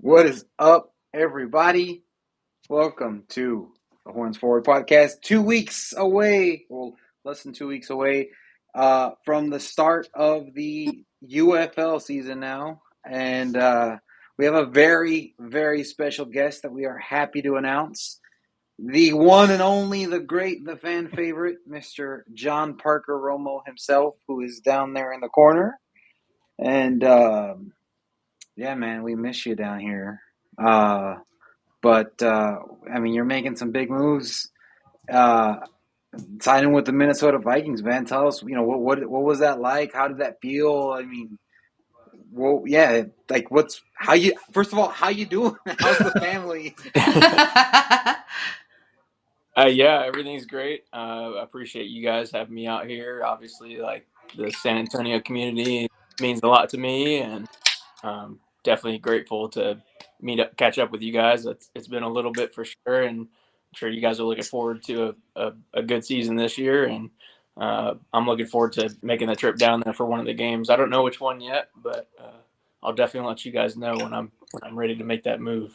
What is up, everybody? Welcome to the Horns Forward podcast. 2 weeks away, well, less than 2 weeks away from the start of the UFL season now. And we have a very, very special guest that we are happy to announce. The one and only, the great, the fan favorite, Mr. John Parker Romo himself, who is down there in the corner. And yeah, man, we miss you down here. But I mean, you're making some big moves. Uh, Signing with the Minnesota Vikings, man. Tell us, what was that like? How did that feel? I mean, well, yeah, like what's how you? First of all, how you doing? How's the family? Yeah, everything's great. I appreciate you guys having me out here. Obviously, like the San Antonio community means a lot to me, and definitely grateful to catch up with you guys. It's been a little bit for sure, and I'm sure you guys are looking forward to a good season this year. And I'm looking forward to making the trip down there for one of the games. I don't know which one yet, but I'll definitely let you guys know when I'm ready to make that move.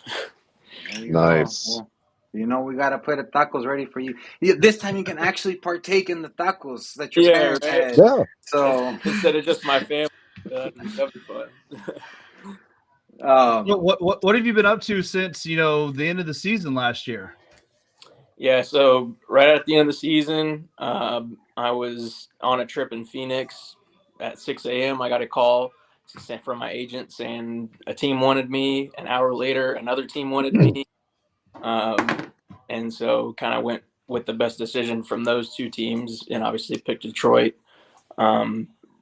There you Nice. go. Well, we got to put the tacos ready for you. This time you can actually partake in the tacos that your Yeah, parents right. had. Yeah. So, Instead of just my family, that'd be fun. What have you been up to since the end of the season last year? Yeah, so right at the end of the season, I was on a trip in Phoenix at 6 a.m. I got a call from my agent saying a team wanted me. An hour later, another team wanted me. And so kind of went with the best decision from those two teams and obviously picked Detroit.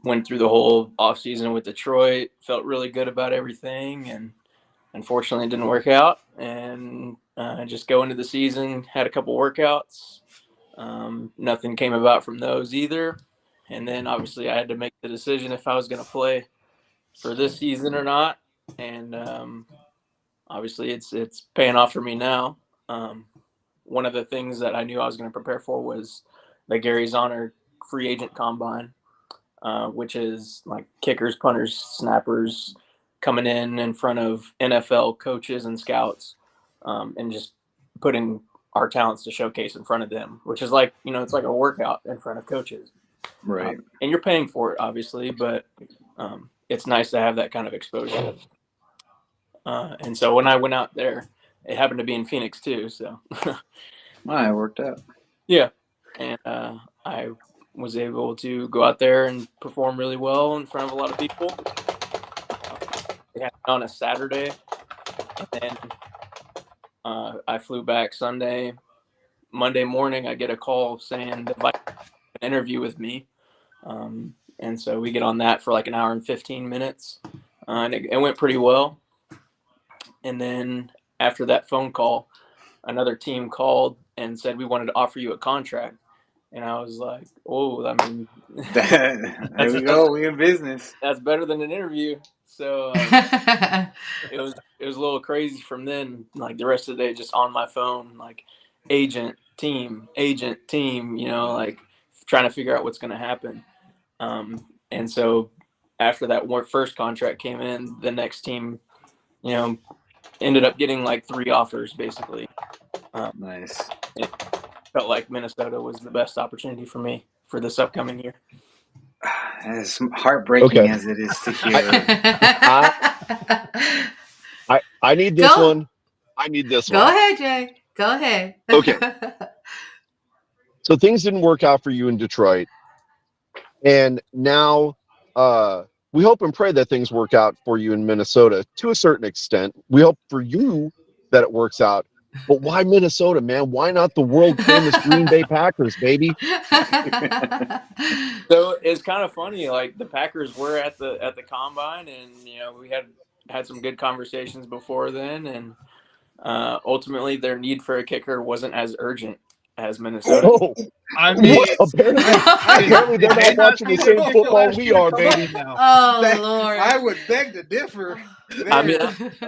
Went through the whole offseason with Detroit, felt really good about everything, and unfortunately it didn't work out. And just go into the season, had a couple workouts. Nothing came about from those either. And then obviously I had to make the decision if I was going to play for this season or not. And obviously it's paying off for me now. One of the things that I knew I was going to prepare for was the Gary's Honor free agent combine, which is like kickers, punters, snappers coming in front of NFL coaches and scouts, and just putting our talents to showcase in front of them, which is like, it's like a workout in front of coaches. right. And you're paying for it, obviously, but it's nice to have that kind of exposure. And so when I went out there, it happened to be in Phoenix too. So It worked out. yeah. And I was able to go out there and perform really well in front of a lot of people. It happened on a Saturday, and then I flew back Sunday. Monday morning, I get a call saying the Vikings have an interview with me, and so we get on that for like an hour and 15 minutes, and it went pretty well. And then after that phone call, another team called and said we wanted to offer you a contract. And I was like, "Oh, I mean, There we go. We in business. that's better than an interview." So it was a little crazy from then. Like the rest of the day, just on my phone, like agent, team, like trying to figure out what's going to happen. And so after that first contract came in, the next team, ended up getting like 3 offers basically. Nice. It felt like Minnesota was the best opportunity for me for this upcoming year. As heartbreaking Okay. as it is to hear. I need this one. I need this Go one. ahead, Jay. Go ahead. Okay. So things didn't work out for you in Detroit. And now we hope and pray that things work out for you in Minnesota to a certain extent. We hope for you that it works out. But why Minnesota, man? Why not the world famous Green Bay Packers, baby? So it's kind of funny. Like the Packers were at the combine, and we had some good conversations before then, and ultimately their need for a kicker wasn't as urgent as Minnesota. Oh, I mean, what? Apparently they're not watching the same football we are, baby. Now. Oh, Lord. I would beg to differ. I mean,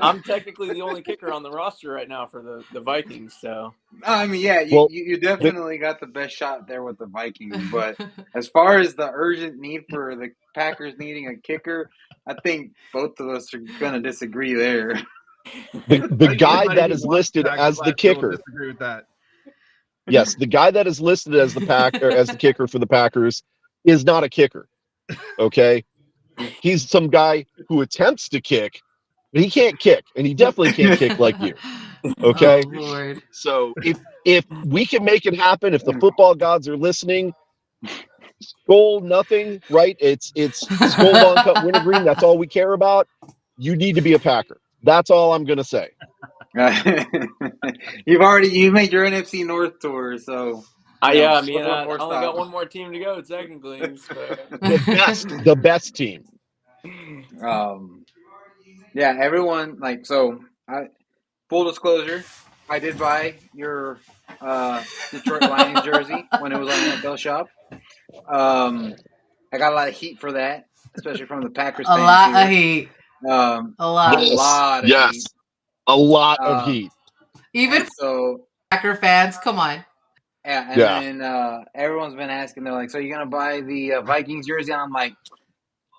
I'm technically the only kicker on the roster right now for the Vikings. So I mean, yeah, you definitely got the best shot there with the Vikings. But as far as the urgent need for the Packers needing a kicker, I think both of us are going to disagree there. The guy Anybody that who is watched listed Packers as the last year will kicker. disagree with that. Yes, the guy that is listed as the kicker for the Packers is not a kicker. Okay, he's some guy who attempts to kick, but he can't kick, and he definitely can't kick like you. Oh Okay, Lord. so if we can make it happen, if the football gods are listening, Skull nothing, right? It's Skull Von Cut Wintergreen. That's all we care about. You need to be a Packer. That's all I'm gonna say. You made your NFC North tour, so Yeah, I what's mean, one I more only got stop? one more team to go, technically. So, The best team. um, yeah, everyone full disclosure, I did buy your Detroit Lions jersey when it was on NFL Shop. I got a lot of heat for that, especially from the Packers A fans lot of here. heat. A A lot. lot of heat. Yes, a lot of Um, heat. Even and so Packer fans, come on. yeah, and Yeah, then everyone's been asking. They're like, "So you're gonna buy the Vikings jersey?" And I'm like,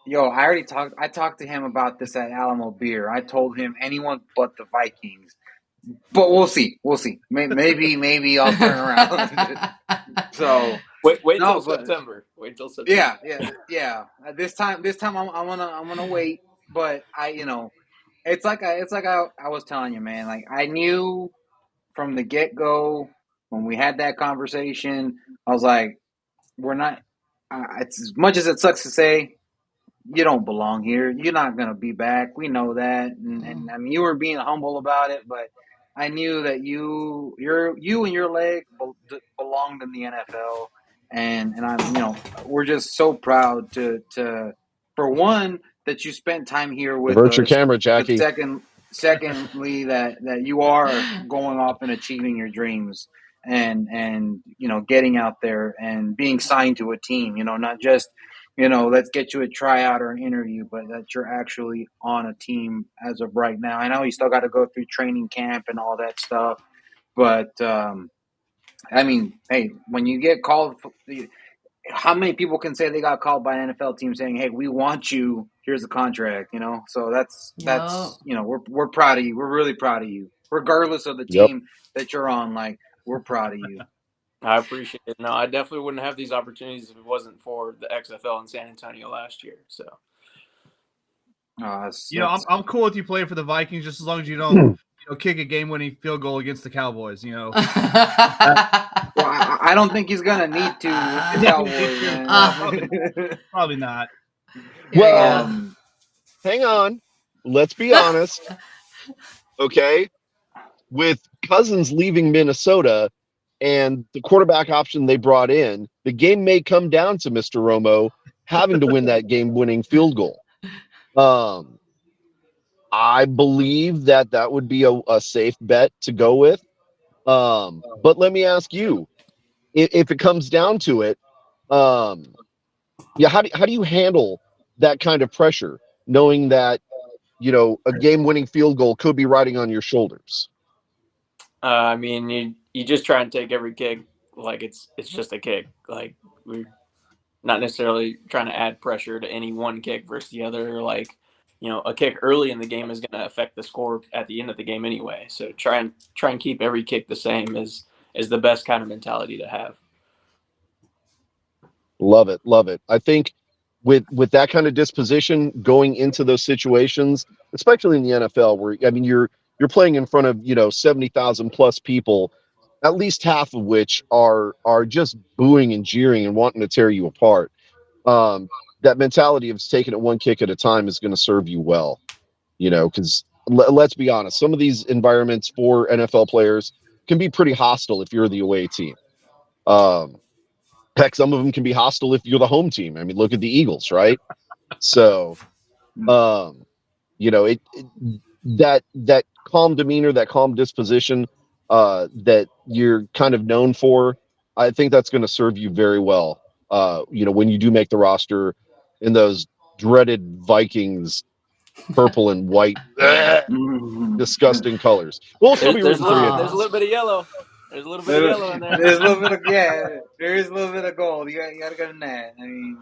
"Yo, I talked to him about this at Alamo Beer. I told him anyone but the Vikings. But we'll see. We'll see. Maybe I'll turn around." So wait till no, but September. Wait till September. yeah. This time I'm gonna wait. But it's like I was telling you, man. Like I knew from the get go when we had that conversation. I was like, we're not. It's as much as it sucks to say, you don't belong here. You're not gonna be back. We know that, and I mean, you were being humble about it, but I knew that you and your leg belonged in the NFL, and I'm we're just so proud to for one that you spent time here with divert your us, camera, but Jackie. secondly that you are going off and achieving your dreams and getting out there and being signed to a team, not just let's get you a tryout or an interview, but that you're actually on a team as of right now. I know you still got to go through training camp and all that stuff, but I mean, hey, when you get called, how many people can say they got called by an NFL team saying, "Hey, we want you. Here's the contract." So Yo. we're proud of you. We're really proud of you, regardless of the Yep. team that you're on. Like we're proud of you. I appreciate it. No, I definitely wouldn't have these opportunities if it wasn't for the XFL in San Antonio last year. So, I'm cool with you playing for the Vikings just as long as you don't kick a game-winning field goal against the Cowboys. Well, I don't think he's gonna need to with the Cowboys, man. Probably not. Well, Yeah. hang on. Let's be honest. Okay, with Cousins leaving Minnesota and the quarterback option they brought in, the game may come down to Mr. Romo having to win that game-winning field goal. I believe that would be a safe bet to go with. But let me ask you, if it comes down to it, yeah, how do you handle that kind of pressure, knowing that a game-winning field goal could be riding on your shoulders? I mean, you just try and take every kick like it's just a kick. Like we're not necessarily trying to add pressure to any one kick versus the other. Like, a kick early in the game is going to affect the score at the end of the game anyway. So try and keep every kick the same is the best kind of mentality to have. Love it, love it. I think with that kind of disposition going into those situations, especially in the NFL, where I mean you're playing in front of 70,000 plus people, at least half of which are just booing and jeering and wanting to tear you apart. That mentality of taking it one kick at a time is going to serve you well, because let's be honest, some of these environments for NFL players can be pretty hostile if you're the away team. Um, Heck, some of them can be hostile if you're the home team. I mean, look at the Eagles, right? So, um, that calm demeanor, that calm disposition, that you're kind of known for, I think that's going to serve you very well. When you do make the roster in those dreaded Vikings purple and white, disgusting colors. We'll still be There's rooting for you, there's a anyways. little bit of yellow. There's a little bit of There's yellow in there. a little bit of there is a little bit of gold. You got to go in that. I mean,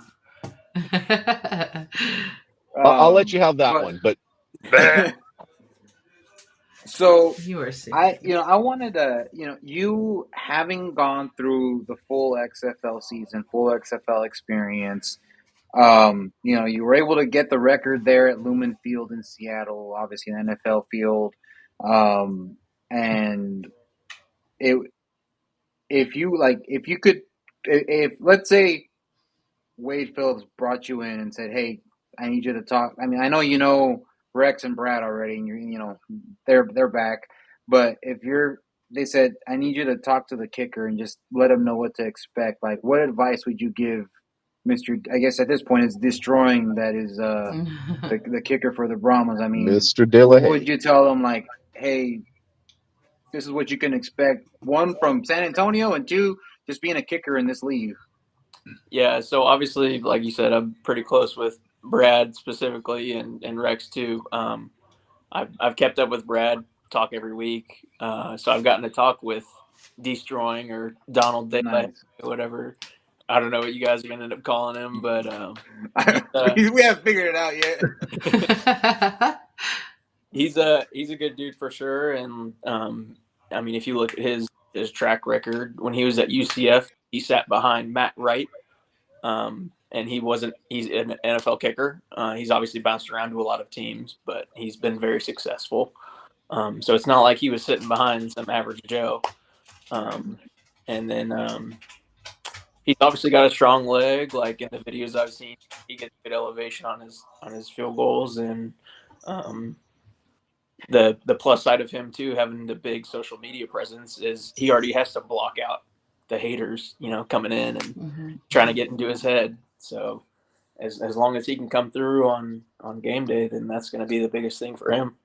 I'll let you have that but one, but So You are serious. I wanted to, you having gone through the full XFL season, full XFL experience, you were able to get the record there at Lumen Field in Seattle, obviously an NFL field. And it, if you could, if let's say Wade Phillips brought you in and said, "Hey, I need you to talk." I mean, I know you know Rex and Brad already, and they're back. But they said, "I need you to talk to the kicker and just let him know what to expect." Like, what advice would you give Mister? I guess at this point, it's destroying that is the kicker for the Brahmas. I mean, Mr. De La what would Haye. you tell them? Like, hey, this is what you can expect. One, from San Antonio, and two, just being a kicker in this league. Yeah, so obviously, like you said, I'm pretty close with Brad specifically and Rex too. I've kept up with Brad, talk every week. So I've gotten to talk with Destroying or Donald De La Haye, Nice. whatever. I don't know what you guys are gonna end up calling him, but We haven't figured it out yet. he's a good dude for sure. And I mean, if you look at his track record when he was at UCF, he sat behind Matt Wright. And he's an NFL kicker. He's obviously bounced around to a lot of teams, but he's been very successful. So it's not like he was sitting behind some average Joe. And then he's obviously got a strong leg. Like in the videos I've seen, he gets good elevation on his field goals. And the plus side of him too, having the big social media presence, is he already has to block out the haters, coming in and trying to get into his head. So as long as he can come through on game day, then that's going to be the biggest thing for him.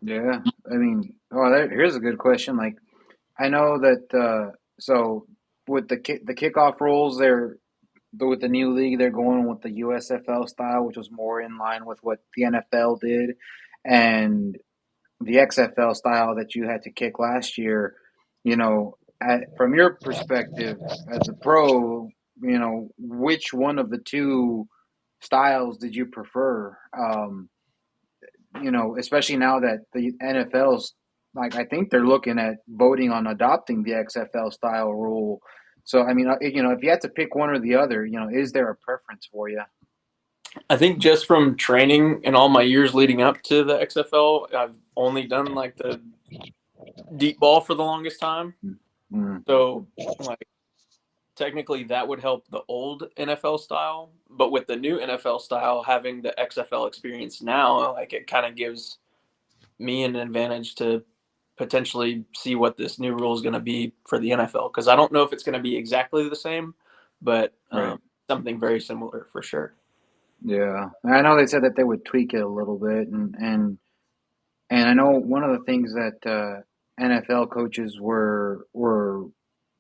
Yeah, I mean, here's a good question. Like, I know that so with the kickoff rules, with the new league, they're going with the USFL style, which was more in line with what the NFL did, and the XFL style that you had to kick last year. From your perspective as a pro, which one of the two styles did you prefer? Especially now that the NFL's, like, I think they're looking at voting on adopting the XFL style rule. So, I mean, if you had to pick one or the other, is there a preference for you? I think just from training and all my years leading up to the XFL, I've only done like the deep ball for the longest time. Mm-hmm. So, like, technically that would help the old NFL style, but with the new NFL style, having the XFL experience now, like, it kind of gives me an advantage to potentially see what this new rule is going to be for the NFL, because I don't know if it's going to be exactly the same, but Right. something very similar for sure. Yeah, I know they said that they would tweak it a little bit, and I know one of the things that NFL coaches were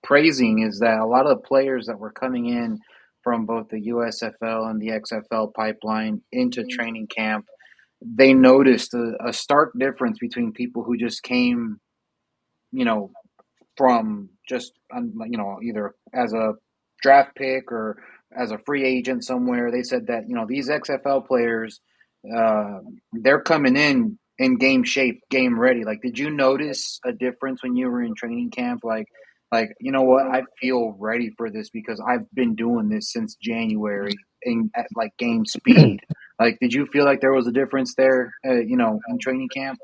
praising is that a lot of the players that were coming in from both the USFL and the XFL pipeline into training camp, they noticed a stark difference between people who just came, from just, either as a draft pick or as a free agent somewhere. They said that these XFL players, uh, they're coming in game shape, game ready. Like, did you notice a difference when you were in training camp? Like, you know what? I feel ready for this because I've been doing this since January at like game speed. Like, did you feel like there was a difference there? In training camp.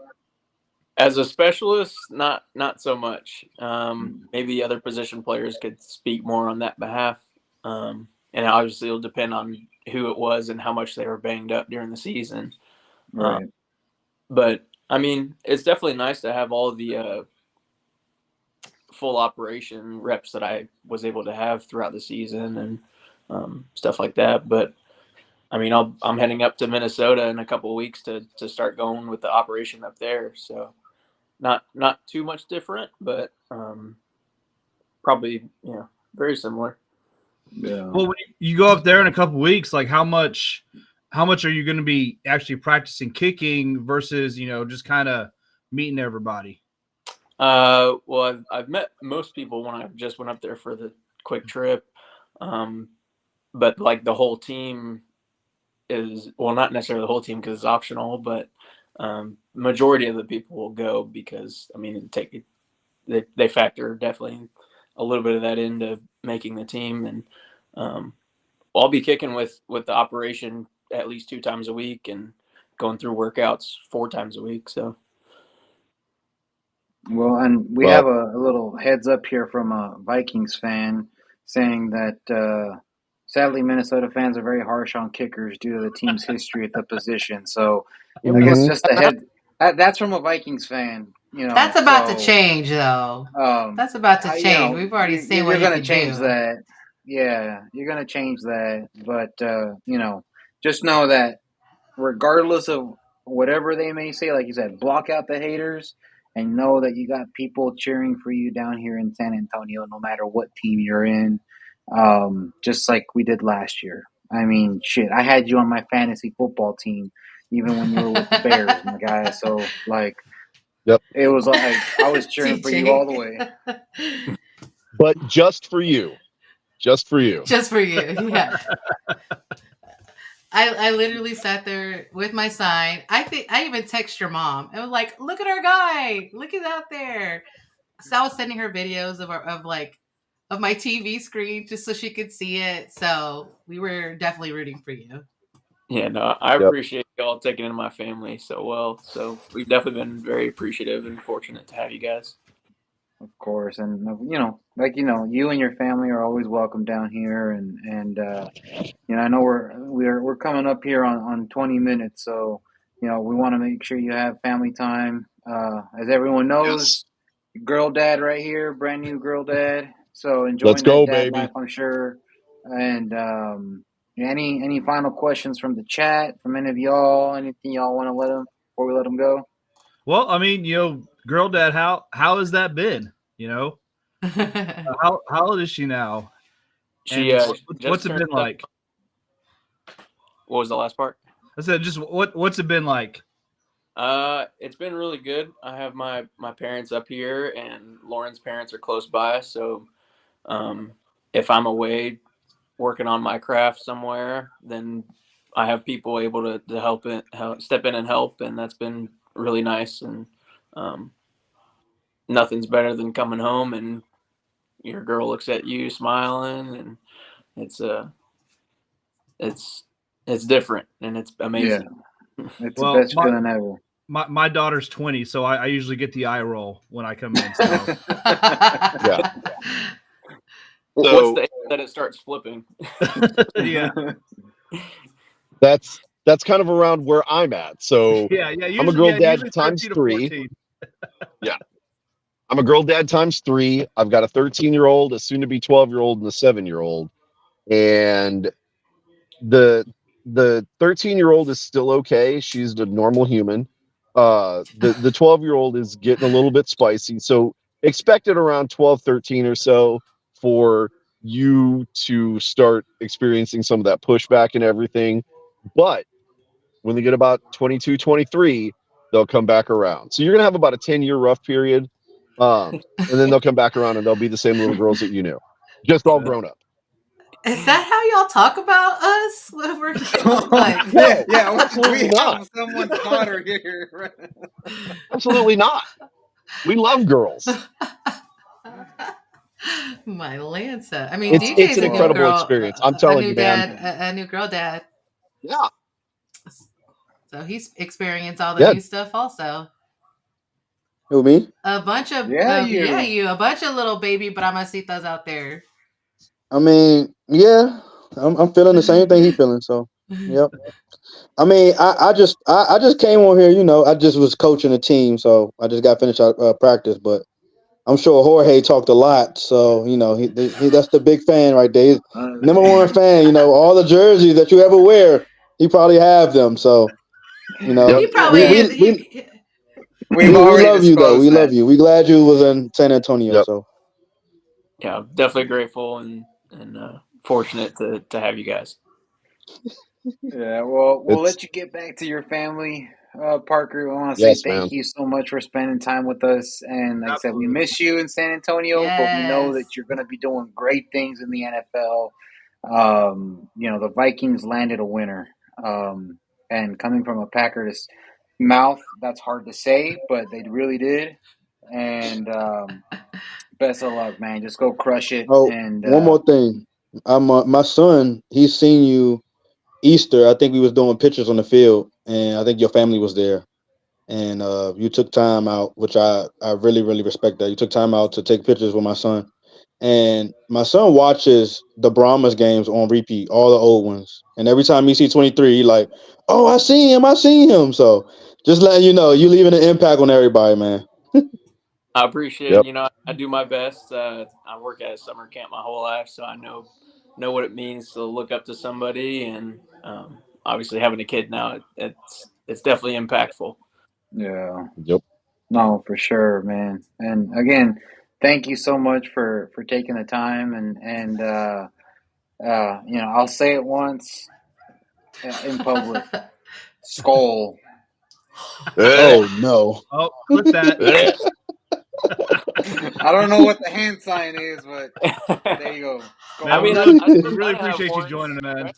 As a specialist, not so much. Maybe other position players could speak more on that behalf. And obviously it'll depend on who it was and how much they were banged up during the season. Right. But I mean, it's definitely nice to have all the full operation reps that I was able to have throughout the season and stuff like that. But I mean, I'm heading up to Minnesota in a couple of weeks to start going with the operation up there. So not too much different, but probably very similar. Yeah. Well, when you go up there in a couple weeks, like how much are you going to be actually practicing kicking versus just kind of meeting everybody? Well, I've met most people when I just went up there for the quick trip, but like the whole team is, well, not necessarily the whole team because it's optional, but majority of the people will go because, I mean, they factor definitely a little bit of that into making the team. And I'll be kicking with the operation at least 2 times a week and going through workouts 4 times a week. So. Well, and we have a little heads up here from a Vikings fan saying that sadly Minnesota fans are very harsh on kickers due to the team's history at the position. So I guess just a head. That's from a Vikings fan, That's about to So change, though. That's about to change. We've already seen what you're he going to can change do. that. Yeah, you're going to change that. But just know that regardless of whatever they may say, like you said, block out the haters and know that you got people cheering for you down here in San Antonio, no matter what team you're in. Just like we did last year. I mean, shit, I had you on my fantasy football team, even when you were with the Bears, my guy. So, like, it was like I was cheering for you all the way. But just for you. Just for you. Just for you, yeah. I literally sat there with my sign. I think I even text your mom. I was like, "Look at our guy! Look at out there!" So I was sending her videos of my TV screen just so she could see it. So we were definitely rooting for you. Yeah, no, I appreciate y'all taking in my family so well. So we've definitely been very appreciative and fortunate to have you guys. Of course, and you and your family are always welcome down here, and I know we're coming up here on 20 minutes, so we want to make sure you have family time. As everyone knows, girl dad right here, brand new girl dad, so enjoying that dad life, I'm sure. And any final questions from the chat, from any of y'all? Anything y'all want to let them before we let them go? Well, I mean, girl dad, how has that been? How old is she now? She what's it been like? What was the last part? I said, just what's it been like? It's been really good. I have my parents up here, and Lauren's parents are close by. So, if I'm away working on my craft somewhere, then I have people able to help step in and help, and that's been really nice. And nothing's better than coming home and your girl looks at you smiling, and it's different and it's amazing. Yeah. It's the best feeling ever. My daughter's 20, so I usually get the eye roll when I come in. So. Yeah. What's the age that it starts flipping? Yeah. That's kind of around where I'm at. So yeah. Usually, I'm a girl dad times 3. Yeah. I'm a girl dad times 3. I've got a 13-year-old, a soon-to-be 12-year-old, and a 7-year-old. And the 13-year-old is still okay. She's a normal human. The 12-year-old is getting a little bit spicy. So expect it around 12, 13 or so for you to start experiencing some of that pushback and everything. But when they get about 22, 23, they'll come back around. So you're going to have about a 10-year rough period. And then they'll come back around and they'll be the same little girls that you knew, just all grown up. Is that how y'all talk about us? When we're like, no, absolutely not. Have someone smarter here. Absolutely not. We love girls. My Lanza. I mean, it's an incredible experience. I'm telling you, man. A new girl dad. Yeah. So he's experienced all the new stuff also. Who, me? A bunch of you. A bunch of little baby Brahmasitas out there. I mean, yeah, I'm feeling the same thing he's feeling. So, yep. I mean, I just came on here. I just was coaching a team, so I just got finished practice. But I'm sure Jorge talked a lot, so he that's the big fan right there. He's number one fan. All the jerseys that you ever wear, he probably have them. So, he probably we love you though. We love you. We glad you was in San Antonio. Yep. So yeah, definitely grateful and fortunate to have you guys. Yeah, well, we'll let you get back to your family, Parker. I want to say thank you so much for spending time with us. And like I said, we miss you in San Antonio, but we know that you're going to be doing great things in the NFL. The Vikings landed a winner, and coming from a Packer, mouth. That's hard to say, but they really did. And best of luck, man. Just go crush it. Oh, And one more thing. My son. He's seen you Easter. I think we was doing pictures on the field, and I think your family was there. And you took time out, which I really really respect that. You took time out to take pictures with my son, and my son watches the Brahmas games on repeat, all the old ones. And every time he sees 23, he like, oh, I see him. So just letting you know, you leaving an impact on everybody, man. I appreciate it. Yep. You know, I do my best. I work at a summer camp my whole life, so I know what it means to look up to somebody, and obviously having a kid now, it's definitely impactful. yeah, Yep. no, for sure, man. And again, thank you so much for taking the time and I'll say it once in public. Skull. Oh no. Oh, clip that. I don't know what the hand sign is, but there you go. Skull. Man, I mean, we I really have appreciate you horns, joining, man. right?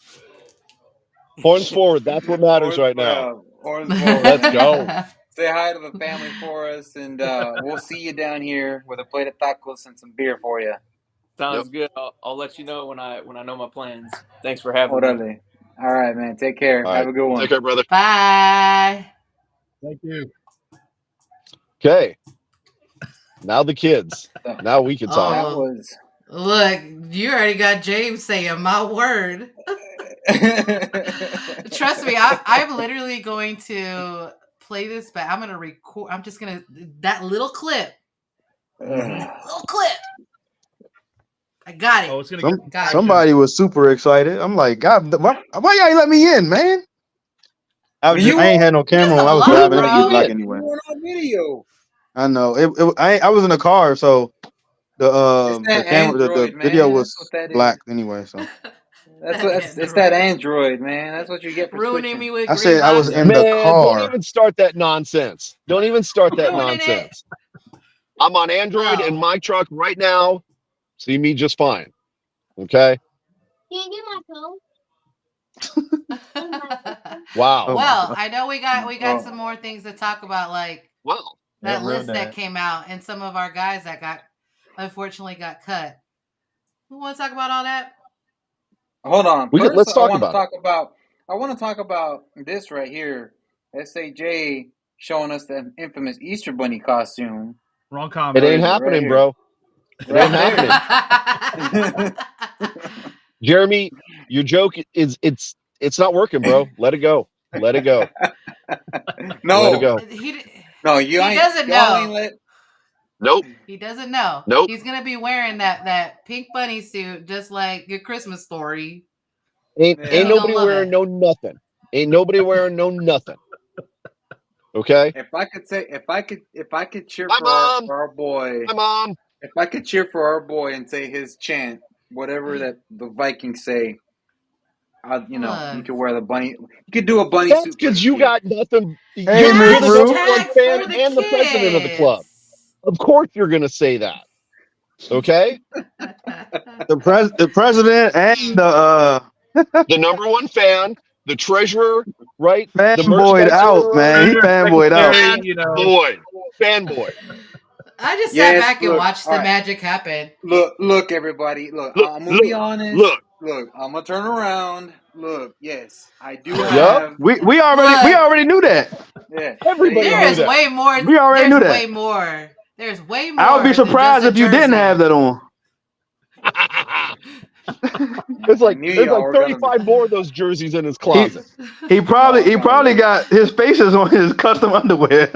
Horns forward. That's what matters right now. Yeah, horns forward, Let's man. go. Say hi to the family for us, and we'll see you down here with a plate of tacos and some beer for you. Sounds good. I'll let you know when I know my plans. Thanks for having me. Orale. All right, man. Take care. All Have right. a good one. Take care, brother. Bye. Thank you. Okay. Now the kids. Now we can talk. That Oh, was. look, you already got James saying my word. Trust me, I'm literally going to play this back. I'm going to record. I'm just going to, that little clip. Little clip. I got it. Oh, it's gonna get Somebody was super excited. I'm like, God, why y'all ain't let me in, man? I ain't had no camera Just on. a I was lot, driving. It would be bro. black You anyway. You weren't on video. I know. I was in the car, so It's the that camera, the Android, video man. That's what was that black is. anyway. So It's that Android, man. That's what you get for Ruining switching. me with I green said I was boxes. in the Man, don't car. even start that nonsense. Don't even start that Ruining it. nonsense. I'm on Android in Oh. my truck right now. See me just fine. Okay. Wow. Oh my Well, God. I know we got Oh, some more things to talk about, like Well, that list that came out and some of our guys that unfortunately got cut. Who want to talk about all that? hold on. First, let's talk about it. I want to talk about this right here. SAJ showing us the infamous Easter Bunny costume. wrong It comment. ain't Where is it? Right happening, here. bro. It ain't happening. Jeremy, your joke is it's not working, bro. Let it go. Let it go. Let it No, go. no, He doesn't y'all ain't know. let. Nope. He doesn't know. Nope. He's gonna be wearing that pink bunny suit, just like your Christmas story. Ain't And ain't he gonna nobody love wearing it. no nothing. Ain't nobody wearing no nothing. Okay. If I could cheer Hi, mom. for our boy, Hi, mom. if I could cheer for our boy and say his chant, whatever that the Vikings say, you Look. could wear the bunny. You could do a bunny That's suit for the because you kid. got nothing. Hey, You're Miss the Rue. number one Hashtag fan for the and the president of the club. kids. Of course, you're gonna say that. Okay. The president and The number one fan, the treasurer, right? The fanboyed out, merchandiser, man. He Treasurer, fanboyed out. secretary, you know. fanboy. I just sat Yes, back and look, watched all the right, magic happen. look, everybody, look. Look, I'm gonna be look, honest. look. Look, I'm gonna turn around. Look, yes, I do Yup. have. We Look, already knew that. Yeah, there you Everybody there knew go. is that. way more. We already There's knew way that. more. There's way I would be more than just surprised a if you didn't have jersey. that on. there's I like knew there's y'all like were gonna be. 35 more of those jerseys in his He closet. Y'all are gonna probably roast. got his faces on his custom underwear.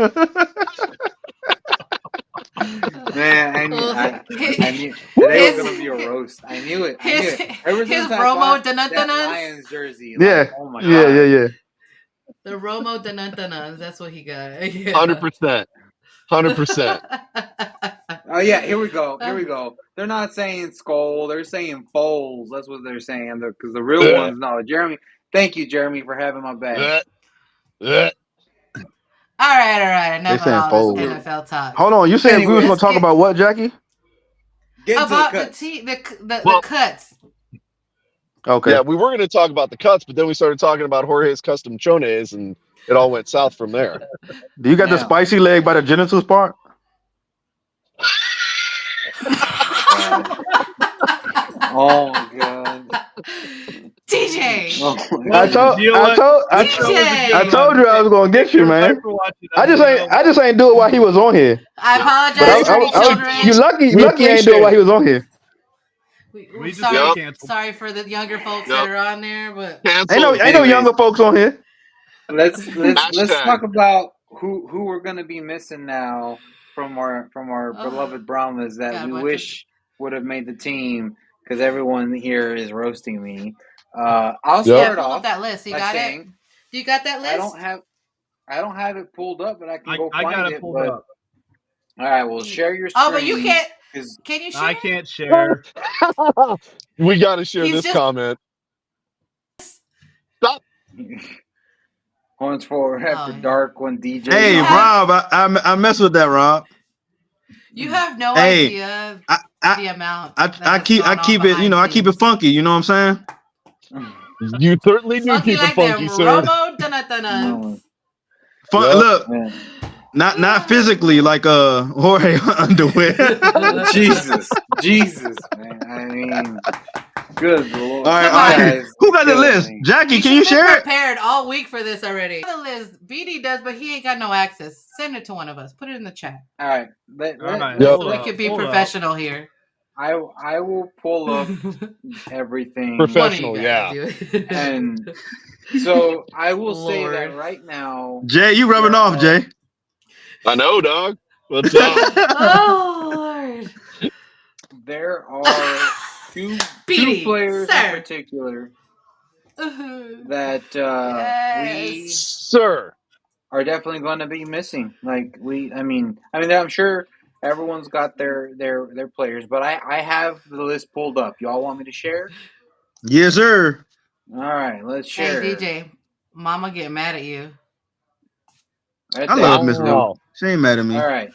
Man, I knew today was gonna be a roast. I knew it. I knew his it. Ever his since I bought Romo that Danuntanuns. Lions jersey, like, Yeah, oh my yeah, yeah, god. yeah. The Romo Danuntanuns. That's what he got. Yeah. 100%. 100%. Oh yeah, here we go. Here we go. They're not saying skull. They're saying foals. That's what they're saying. Because the real Uh, ones, no. Jeremy, thank you, Jeremy, for having my back. uh, uh. All right. They Enough of saying all this fold. NFL talk. Hold on, you said we was Anyways, gonna Let's talk get about what, Jackie? get into the about the cuts. the Well, cuts. Okay. yeah, we were going to talk about the cuts, but then we started talking about Jorge's custom chones, and it all went south from there. Do you got the Now, spicy leg by the genitals part? God. Oh my God. TJ. Oh my Well, I God. told, you know I what? told, I, This show was a TJ. I good told one. you I was gonna get you, Everybody man. for watching I us, just you ain't, know. I just ain't do it while he was on here. I But apologize for any you children. lucky, We lucky I ain't do it while he was on here. We're We just got sorry, canceled. sorry for the younger folks Yep. that are on there, but Cancel Ain't no Anyways, younger folks on here. let's hashtag. talk about who we're gonna be missing now from our oh, beloved Brahmas that got a we bunch of. wish would have made the team because everyone here is roasting me. I'll Yep. Yeah, start pull up off that list. You by got it? saying Do you got that I list? don't have I don't have it pulled up, but I can go I got find it it. pulled But up. all right, well, share your Oh, but you screen can't. because Can you share? I can't share. We got to share He's this just. comment. Stop. Horns Forward After Oh, Dark when DJ Hey, You is on. have- Rob, I mess with that, Rob. you have no Hey, idea I the amount I that I has keep gone on it, behind I keep it scenes. funky. You know what I'm saying? You certainly do Funky keep it like them funky, sir. Romo Donuts. No, Fun, Yep. look, man. not physically like Jorge underwear. Jesus, man. I mean, good Lord, All right, Come you all on. right. guys Who are got the killing list? me. Jackie, You can should you have been share it? prepared all week for this already. The list BD does, but he ain't got no access. Send it to one of us. Put it in the chat. All right, All right, Yep. hold We up. could be Hold up. professional here. I will pull up One everything, of you Professional, guys yeah. do it. and so I will say Lord. that right now Jay, you rubbing there off, are Jay. I know, dog. What's up? Oh Lord. there are two Beatty, players in sir. particular that we Yes. Sir. are definitely going to be missing. I mean, I'm sure everyone's got their players, but I have the list pulled up. Y'all want me to share? Yes, sir. All right, let's Hey share. DJ, Mama get mad at you. Right I there. love Miss Wu. Wow. She ain't mad at me. All right.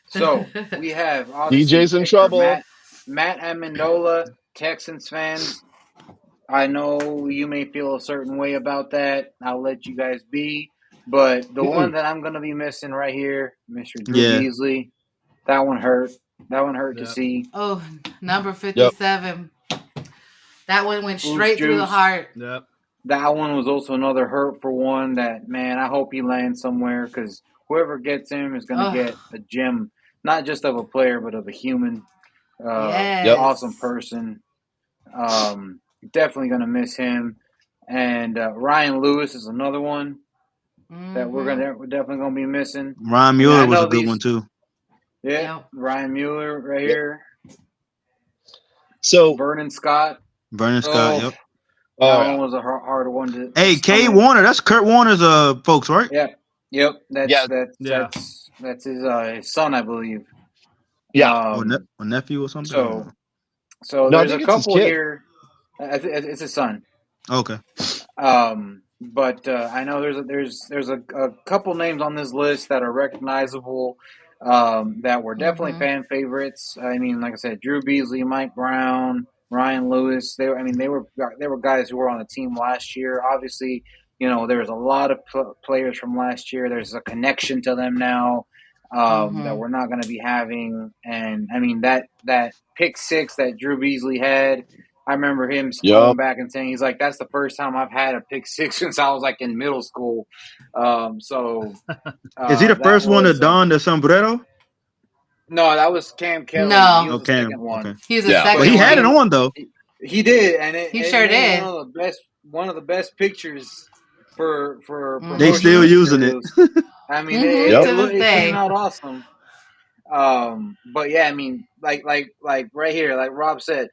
So we have obviously DJ's in Mr. trouble. Matt Amendola, Texans fans. I know you may feel a certain way about that. I'll let you guys be. But the one that I'm going to be missing right here, Mr. Drew Yeah. Beasley, that one hurt. That one hurt to Yep. see. Oh, number 57. That one went Boost straight through the juice. heart. Yep. That one was also another hurt for one that, man, I hope he lands somewhere because whoever gets him is going to Oh, get a gem, not just of a player, but of a human. yes. Awesome person. Definitely going to miss him. And Ryan Lewis is another one that we're definitely going to be missing. Ron I mean, I Mueller was know a good these. one too. Yeah, Yep. Ryan Mueller right here. So, Vernon Scott. Vernon Scott. Yep. oh, That yeah. one was a hard one to Hey, Kay stomach. Warner. That's Kurt Warner's folks, right? Yep. That's Yeah. Yeah. that's his son, I believe. Yeah. Or nephew or something. I don't know. So No, I there's a think it's his couple kid. here. It's his son. Okay. But I know there's a couple names on this list that are recognizable. That were definitely fan favorites. I mean, like I said, Drew Beasley, Mike Brown, Ryan Lewis. They were guys who were on the team last year. Obviously, there was a lot of players from last year. There's a connection to them now that we're not going to be having. And I mean that pick six that Drew Beasley had. I remember him going back and saying, he's like, that's the first time I've had a pick six since I was like in middle school. Is he the that first one to was don the sombrero? no, that was Cam Kelly. No. He was the second one. Okay. He's the Yeah. second But he one. had it on though. He did, and He it sure made did. one of the best pictures for They still promotional using it. materials. I mean, To this it day. came out awesome. But yeah, I mean, like right here, like Rob said,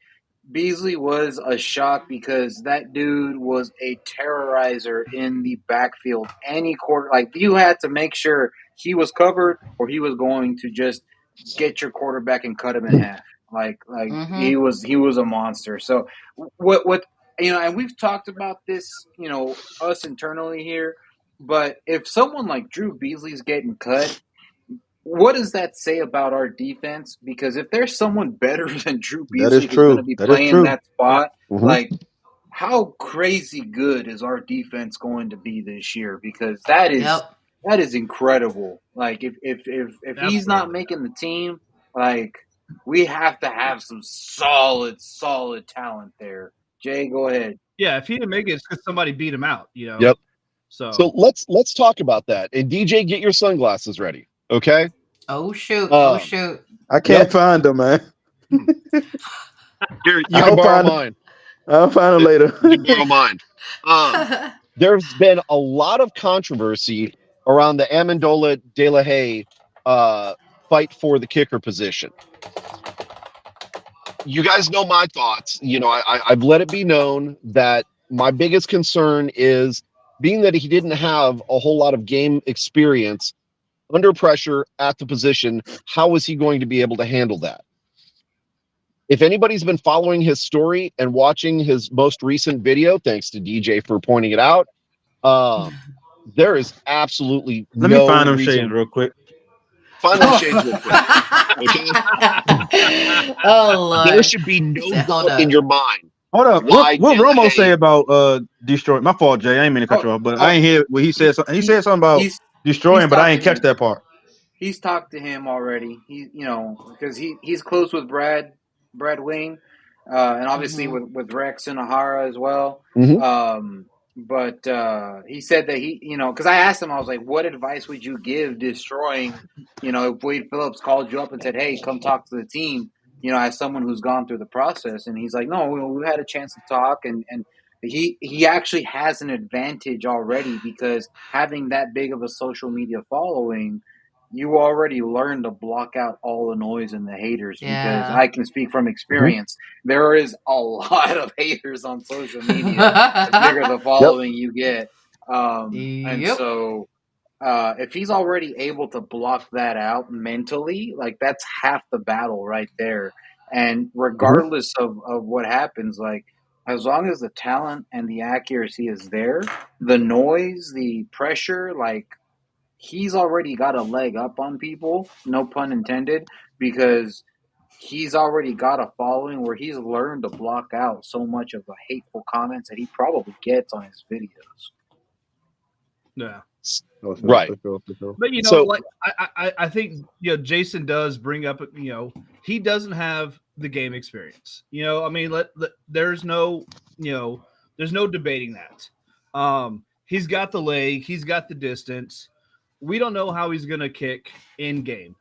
Beasley was a shock because that dude was a terrorizer in the backfield. Any quarter, like you had to make sure he was covered, or he was going to just get your quarterback and cut him in half. Like he was a monster. So what and we've talked about this, us internally here. But if someone like Drew Beasley's getting cut, what does that say about our defense? Because if there's someone better than Drew That is Beasley who's going to true. be That is playing true. that spot, Mm-hmm. like how crazy good is our defense going to be this year? Because that is incredible. Like if he's not Absolutely. making the team, like we have to have some solid talent there. Jay, go ahead. Yeah, if he didn't make it, it's because somebody beat him out. Yep. So So let's talk about that. And DJ, get your sunglasses ready. Okay. Oh shoot! I can't find them, man. Here, you can borrow mine. I'll find them later. You can borrow mine. There's been a lot of controversy around the Amendola De La Haye fight for the kicker position. You guys know my thoughts. I've let it be known that my biggest concern is being that he didn't have a whole lot of game experience under pressure at the position. How is he going to be able to handle that? If anybody's been following his story and watching his most recent video, thanks to DJ for pointing it out, there is absolutely Let me find them shades real quick. Find them shades real quick. Okay? Oh Lord. There should be no doubt in your mind. Hold up. What Romo say about destroying? My fault, Jay. I ain't mean to cut you off, but I ain't hear what he said. He said something about destroying, but I ain't catch that part. He's talked to him already. Because he's close with Brad Wing, and obviously with Rex and Ahara as well. But he said that because I asked him, I was like, what advice would you give destroying, if Wade Phillips called you up and said, hey, come talk to the team, as someone who's gone through the process. And he's like, no, we had a chance to talk. And he actually has an advantage already because having that big of a social media following, you already learned to block out all the noise and the haters because I can speak from experience. There is a lot of haters on social media. The bigger the following you get. And so if he's already able to block that out mentally, like that's half the battle right there. And regardless of what happens, like as long as the talent and the accuracy is there, the noise, the pressure, like he's already got a leg up on people, no pun intended, because he's already got a following where he's learned to block out so much of the hateful comments that he probably gets on his videos. Yeah. Right. But I think Jason does bring up he doesn't have the game experience. I mean there's no debating that. He's got the leg, he's got the distance. We don't know how he's gonna kick in game.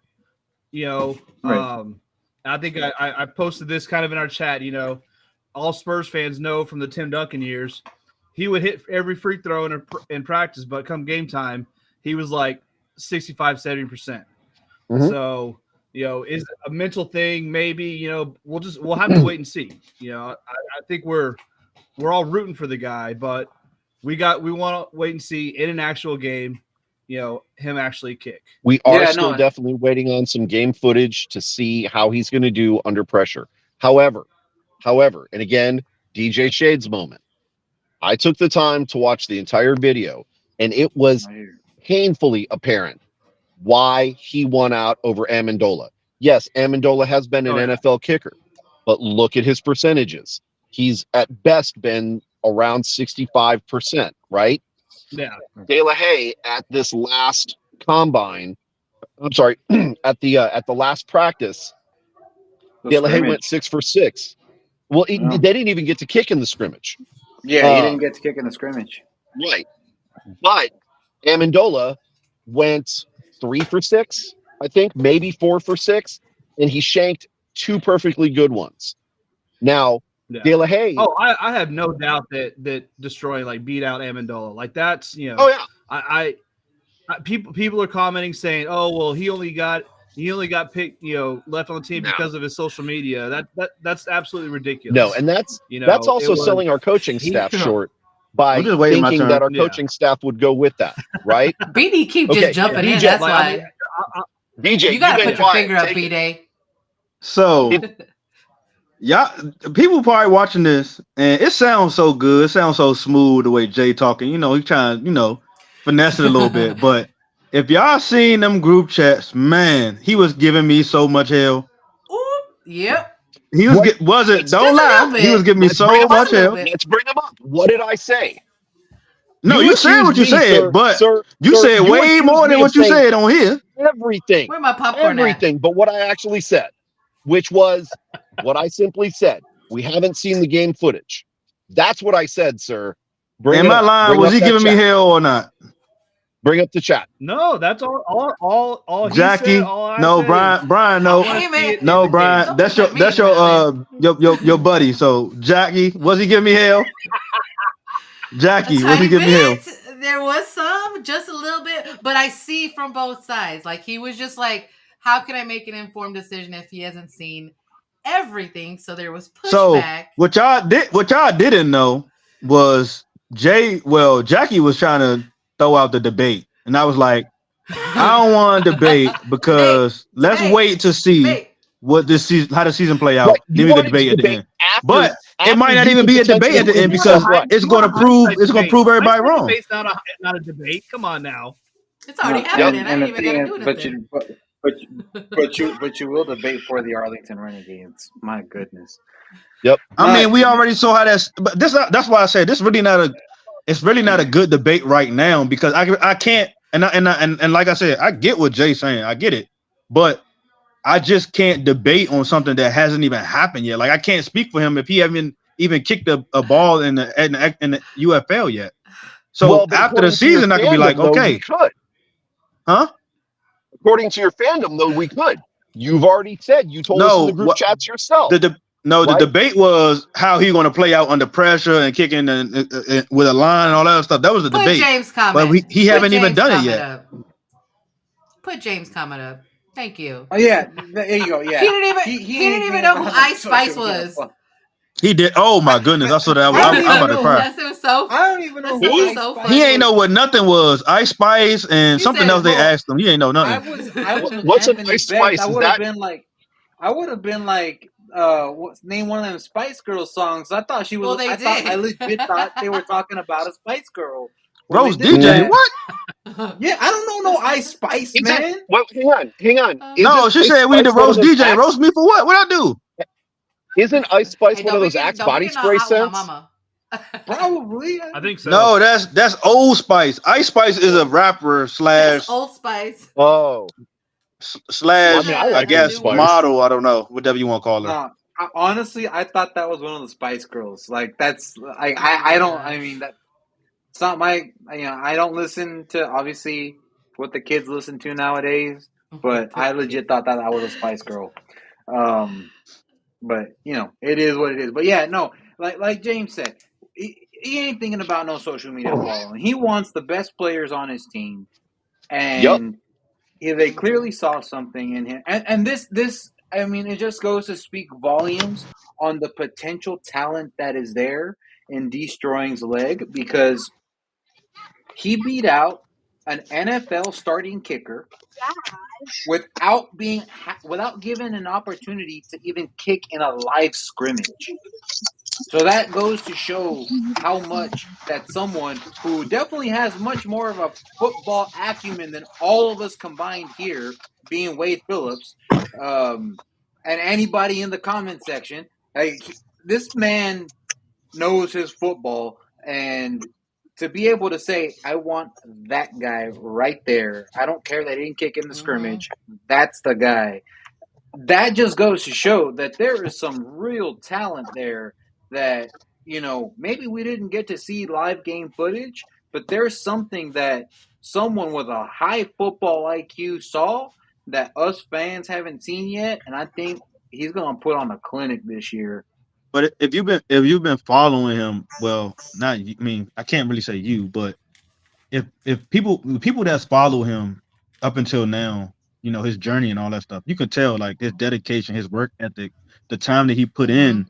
I think I posted this kind of in our chat. All Spurs fans know from the Tim Duncan years, he would hit every free throw in practice, but come game time, he was like 65-70%. So, is it a mental thing? Maybe, we'll have to wait and see. I think we're all rooting for the guy, but we want to wait and see in an actual game, him actually kick. We are still definitely waiting on some game footage to see how he's going to do under pressure. However, and again, DJ Shade's moment. I took the time to watch the entire video, and it was painfully apparent why he won out over Amendola. Yes, Amendola has been an NFL kicker, but look at his percentages. He's at best been around 65%, right? Yeah. De La Haye at this last combine, I'm sorry, at the last practice, De La Haye went 6 for 6. Well, they didn't even get to kick in the scrimmage. Yeah, he didn't get to kick in the scrimmage. Right. But Amendola went 3 for 6, I think, maybe 4 for 6, and he shanked 2 perfectly good ones. Now, De La Haye. Oh, I have no doubt that destroying beat out Amendola. Like that's Oh yeah. I people are commenting saying, oh well, he only got picked left on the team because of his social media. That's absolutely ridiculous. No, and that's also selling our coaching staff short by thinking that our coaching staff would go with that, right? BD just jumping in. That's why. DJ, you gotta put your finger up, BD. So. People probably watching this, and it sounds so good. It sounds so smooth the way Jay talking. He's trying to, finesse it a little bit. But if y'all seen them group chats, man, he was giving me so much hell. Ooh, yep. he was wasn't. Don't Just a little lie. He was bit. giving me Let's bring so him much up. hell. Let's bring him up. What did I say? No, you said accused what you me, said, but sir. you said You way accused more than me of what you saying said on here. everything, Where my popcorn at? everything, but what I actually said, which was what I simply said. We haven't seen the game footage. That's what I said, sir. Bring In it my up. line, Bring was up he that giving me chat. hell or not? Bring up the chat. No, that's all he said. Jackie, All I no, said is Brian, I no, want Hey to see man, it in no, the game. Brian. don't put that me That's in the middle. your buddy. So Jackie, was he giving me hell? A Jackie, was he tiny giving me hell? bit. There was some, just a little bit, but I see from both sides. Like he was just like, how can I make an informed decision if he hasn't seen everything? So there was So pushback. what y'all didn't know was Jackie was trying to throw out the debate, and I was like, I don't want to debate because let's wait to see debate. what this season, how the season play Right. out. You Then we could wanted to debate at the debate end. after But it might not you even could be a debate potentially at the prove end yourself because right. it's going to prove everybody wrong. Debate's not a debate. Come on now. It's already No, happening. I and ain't the even thing got to is, do but nothing. you will debate for the Arlington Renegades. My goodness. Yep. I Not mean, we already saw how but that's why I said this really not a it's really not a good debate right now because I can't and like I said, I get what Jay's saying. I get it. But I just can't debate on something that hasn't even happened yet. Like I can't speak for him if he haven't even kicked a ball in the UFL yet. So Well, but after the according to your season, I could be like, fandom, though, we okay, could. huh? According to your fandom, though, we could. You've already said you told us in the No, group chats yourself. the right? debate was how he going to play out under pressure and kicking with a line and all that stuff. That was the Put debate. James' comment. But he Put haven't even James' done it comment yet. up. Put James' comment up. Thank you. Oh yeah, there you go. Yeah, He didn't even know who Ice Spice was. He did. Oh my goodness! I saw that. I don't I'm even about to know. cry. That was so. I don't even know That who was Ice so Spice funny. He ain't know what nothing was. Ice Spice and You something said, else they well, asked him. He ain't know I nothing. wasn't What's an Anthony Ice Beck. Spice? I Is would have that been like, name one of them Spice Girls songs. I thought she was. Well, they I did. legit thought they were talking about a Spice Girl when they Rose did DJ, that. what? Yeah, I don't know no Ice Spice, is it? man. Well, hang on. No, Isn't she Ice said we need to Spice one of roast those DJ. Roast me for what? What I do? Isn't Ice Spice Hey, one of those Axe don't be body getting all spray hot with my scents? mama. Probably. I think so. No, that's Old Spice. Ice Spice is a rapper That's slash Old Spice. Oh, slash well, I mean, I I like The Old guess new one. Spice. model. I don't know whatever you want to call her. No, honestly, I thought that was one of the Spice Girls. Like that's like Oh my I don't. gosh. I mean that it's not my. I don't listen to obviously what the kids listen to nowadays. But I legit thought that I was a Spice Girl. But it is what it is. But yeah, no, like James said, he ain't thinking about no social media following. He wants the best players on his team, Yep. and they clearly saw something in him. And this, I mean, it just goes to speak volumes on the potential talent that is there in Destroying's leg because he beat out an NFL starting kicker without given an opportunity to even kick in a live scrimmage. So that goes to show how much that someone who definitely has much more of a football acumen than all of us combined here, being Wade Phillips, and anybody in the comment section, this man knows his football, and to be able to say, I want that guy right there. I don't care that he didn't kick in the scrimmage. That's the guy. That just goes to show that there is some real talent there that, maybe we didn't get to see live game footage, but there's something that someone with a high football IQ saw that us fans haven't seen yet. And I think he's going to put on a clinic this year. But if you've been following him, well, not I mean I can't really say you, but if people that's follow him up until now, his journey and all that stuff, you can tell like his dedication, his work ethic, the time that he put in,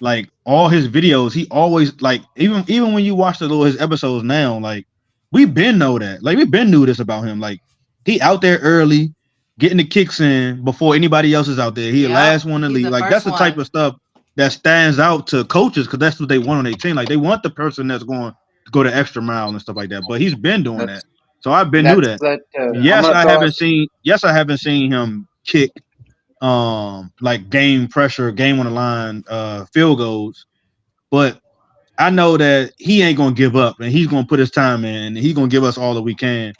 like all his videos, he always like even when you watch his episodes now, like we've been knew this about him. Like he out there early, getting the kicks in before anybody else is out there. He the last one to leave. Like that's the type of stuff that stands out to coaches because that's what they want on their team. Like they want the person that's going to go the extra mile and stuff like that. But he's been doing that, so I've been knew that. Yes, I haven't seen him kick like game pressure, game on the line, field goals. But I know that he ain't gonna give up, and he's gonna put his time in, and he's gonna give us all that we can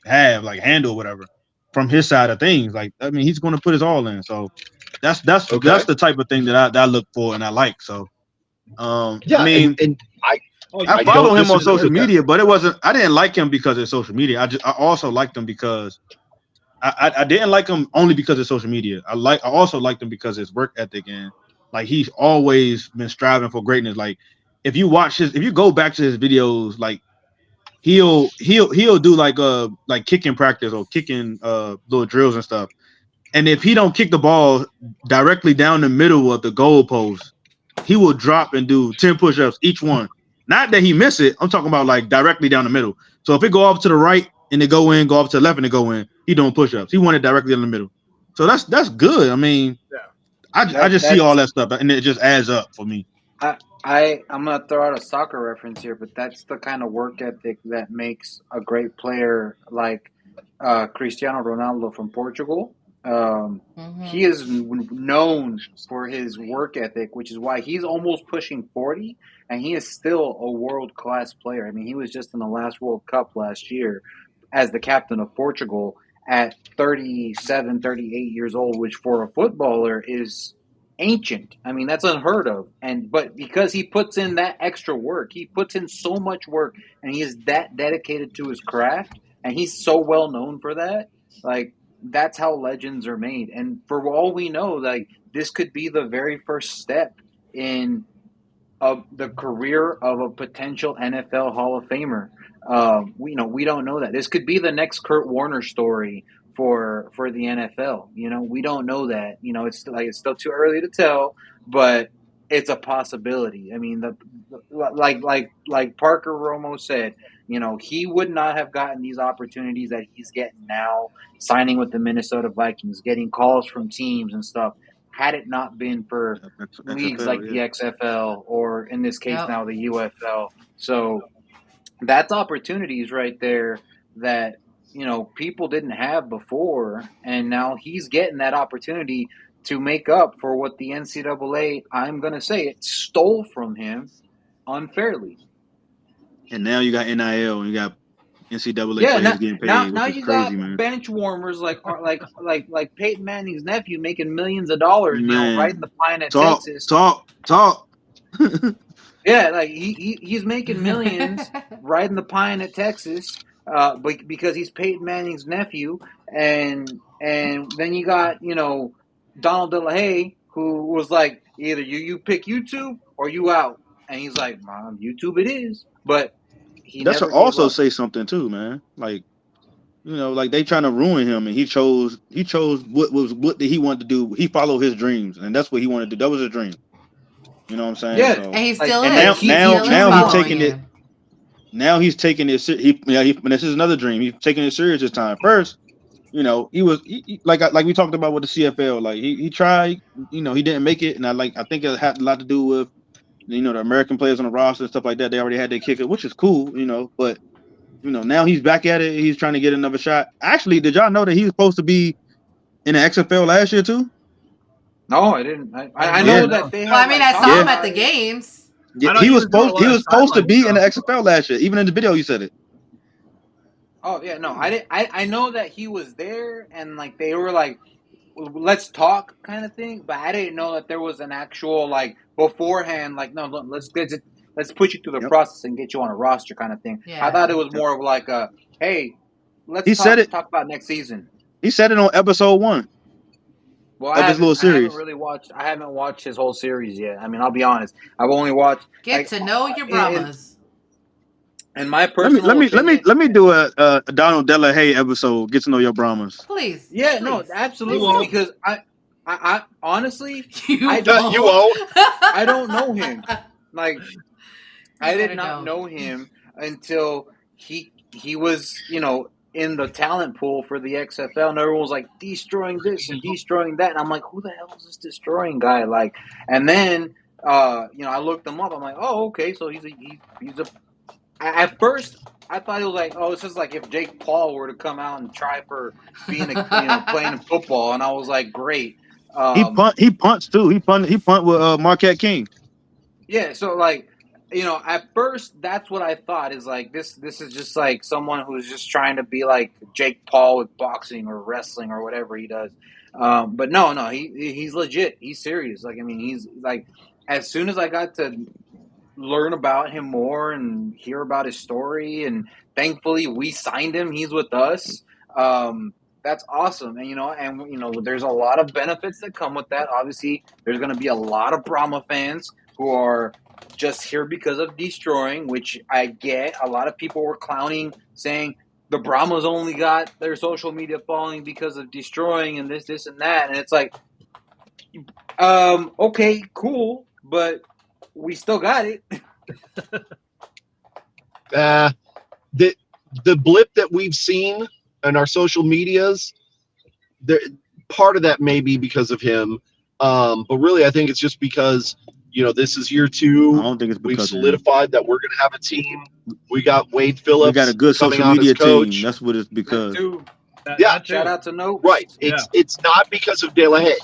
have, like handle whatever from his side of things. Like I mean, he's gonna put his all in. So that's Okay. the type of thing that I look for and I like. So I Yeah, mean, and Oh, I I yeah. follow don't him on disagree social with that. media, but I didn't like him because of social media. I also liked him because I didn't like him only because of social media. I also liked him because of his work ethic, and like he's always been striving for greatness. Like if you go back to his videos, like he'll do like kicking practice or kicking little drills and stuff. And if he don't kick the ball directly down the middle of the goal post, he will drop and do 10 push-ups each one. Not that he miss it. I'm talking about like directly down the middle. So if it go off to the right and they go in, go off to the left and they go in, he doing push-ups. He want it directly in the middle. So that's good. I mean, I just see all That's that stuff and it just adds up for me. I'm gonna throw out a soccer reference here, but that's the kind of work ethic that makes a great player like Cristiano Ronaldo from Portugal. He is known for his work ethic, which is why he's almost pushing 40, and he is still a world class player. I mean, he was just in the last World Cup last year as the captain of Portugal at 37, 38 years old, which for a footballer is ancient. I mean, that's unheard of. But because he puts in that extra work, he puts in so much work, and he is that dedicated to his craft, and he's so well known for that. Like that's how legends are made. And for all we know, like this could be the very first step in of the career of a potential NFL Hall of Famer. We don't know that. This could be the next Kurt Warner story for the NFL. We don't know that. It's still too early to tell, but it's a possibility. I mean, like Parker Romo said, he would not have gotten these opportunities that he's getting now, signing with the Minnesota Vikings, getting calls from teams and stuff, had it not been for leagues XFL, like the yeah. XFL or in this case Yep. now the UFL. So that's opportunities right there that people didn't have before, and now he's getting that opportunity to make up for what the NCAA, I'm going to say it, stole from him unfairly. And now you got NIL and you got NCAA Yeah, players getting paid, now which is you crazy, got man. bench warmers like Peyton Manning's nephew making millions of dollars, right in Man, the pine at talk, Texas. talk, talk. Yeah, like he's making millions riding the pine at Texas, but because he's Peyton Manning's nephew, and then you got Donald DeLahaye, who was like, either you pick YouTube or you out, and he's like, Mom, YouTube it is, but he That should never gave also up. say something too, man. Like like they trying to ruin him, and he chose what did he want to do. He followed his dreams, and that's what he wanted to do. That was his dream. You know what I'm saying? Yeah, So, And he like still and like is. He he still is now he's truly following taking it. it. Now he's taking it. This is another dream. He's taking it serious this time. First, he was like we talked about with the CFL. Like he tried. He didn't make it, and I think it had a lot to do with the American players on the roster and stuff like that. They already had their kicker, which is cool. But now he's back at it. He's trying to get another shot. Actually, did y'all know that he was supposed to be in the XFL last year too? no, I didn't. I I didn't know know Yeah, that. that No. they Well, had I mean, like I talked saw yeah, him at about the it. games. yeah. I know He he was was doing a supposed lot he of was supposed to sideline be in the stuff. XFL last year. Even in the video, you said it. Oh yeah, no, I didn't. I know that he was there, and like they were like, let's talk kind of thing, but I didn't know that there was an actual like beforehand, like, no, look, let's put you through the Yep. process and get you on a roster kind of thing. I thought Yeah. it was Yep. more of like a, hey, let's He said talk it. talk about next season. He said it on episode 1 Well, of his little I haven't series. really watched. I haven't watched his whole series yet. I mean, I'll be honest. I've only watched Get like to know your in Brahmas. in my Let me let personal me let me opinion. let me do a Donald Delahaye episode. Get to know your Brahmas. Please. Yeah, no, Please. You Please absolutely, won't. do. because I honestly, You I You don't won't. won't. I don't know him. Like You I did better not don't. know him until he was, in the talent pool for the XFL, and everyone was like destroying this and destroying that, and I'm like, who the hell is this destroying guy? Like, and then I looked him up. I'm like, oh, okay, so he's a At first, I thought it was like, oh, it's just like if Jake Paul were to come out and try for being playing football, and I was like, great. He punts too. He punt with Marquette King. Yeah, so like, at first that's what I thought is like this is just like someone who's just trying to be like Jake Paul with boxing or wrestling or whatever he does. But no, he's legit. He's serious. Like, I mean, he's like, as soon as I got to learn about him more and hear about his story, and thankfully we signed him. He's with us. That's awesome. And there's a lot of benefits that come with that. Obviously, there's going to be a lot of Brahma fans who are just here because of destroying, which I get. A lot of people were clowning, saying the Brahmas only got their social media following because of destroying and this and that. And it's like, okay, cool, but we still got it. The blip that we've seen in our social medias, part of that may be because of him, but really I think it's just because this is year 2. I don't think it's because we've solidified that we're going to have a team. We got Wade Phillips. We got a good social media team. That's what it's because. Shout out to Noakes. Right. It's not because of De La Haye.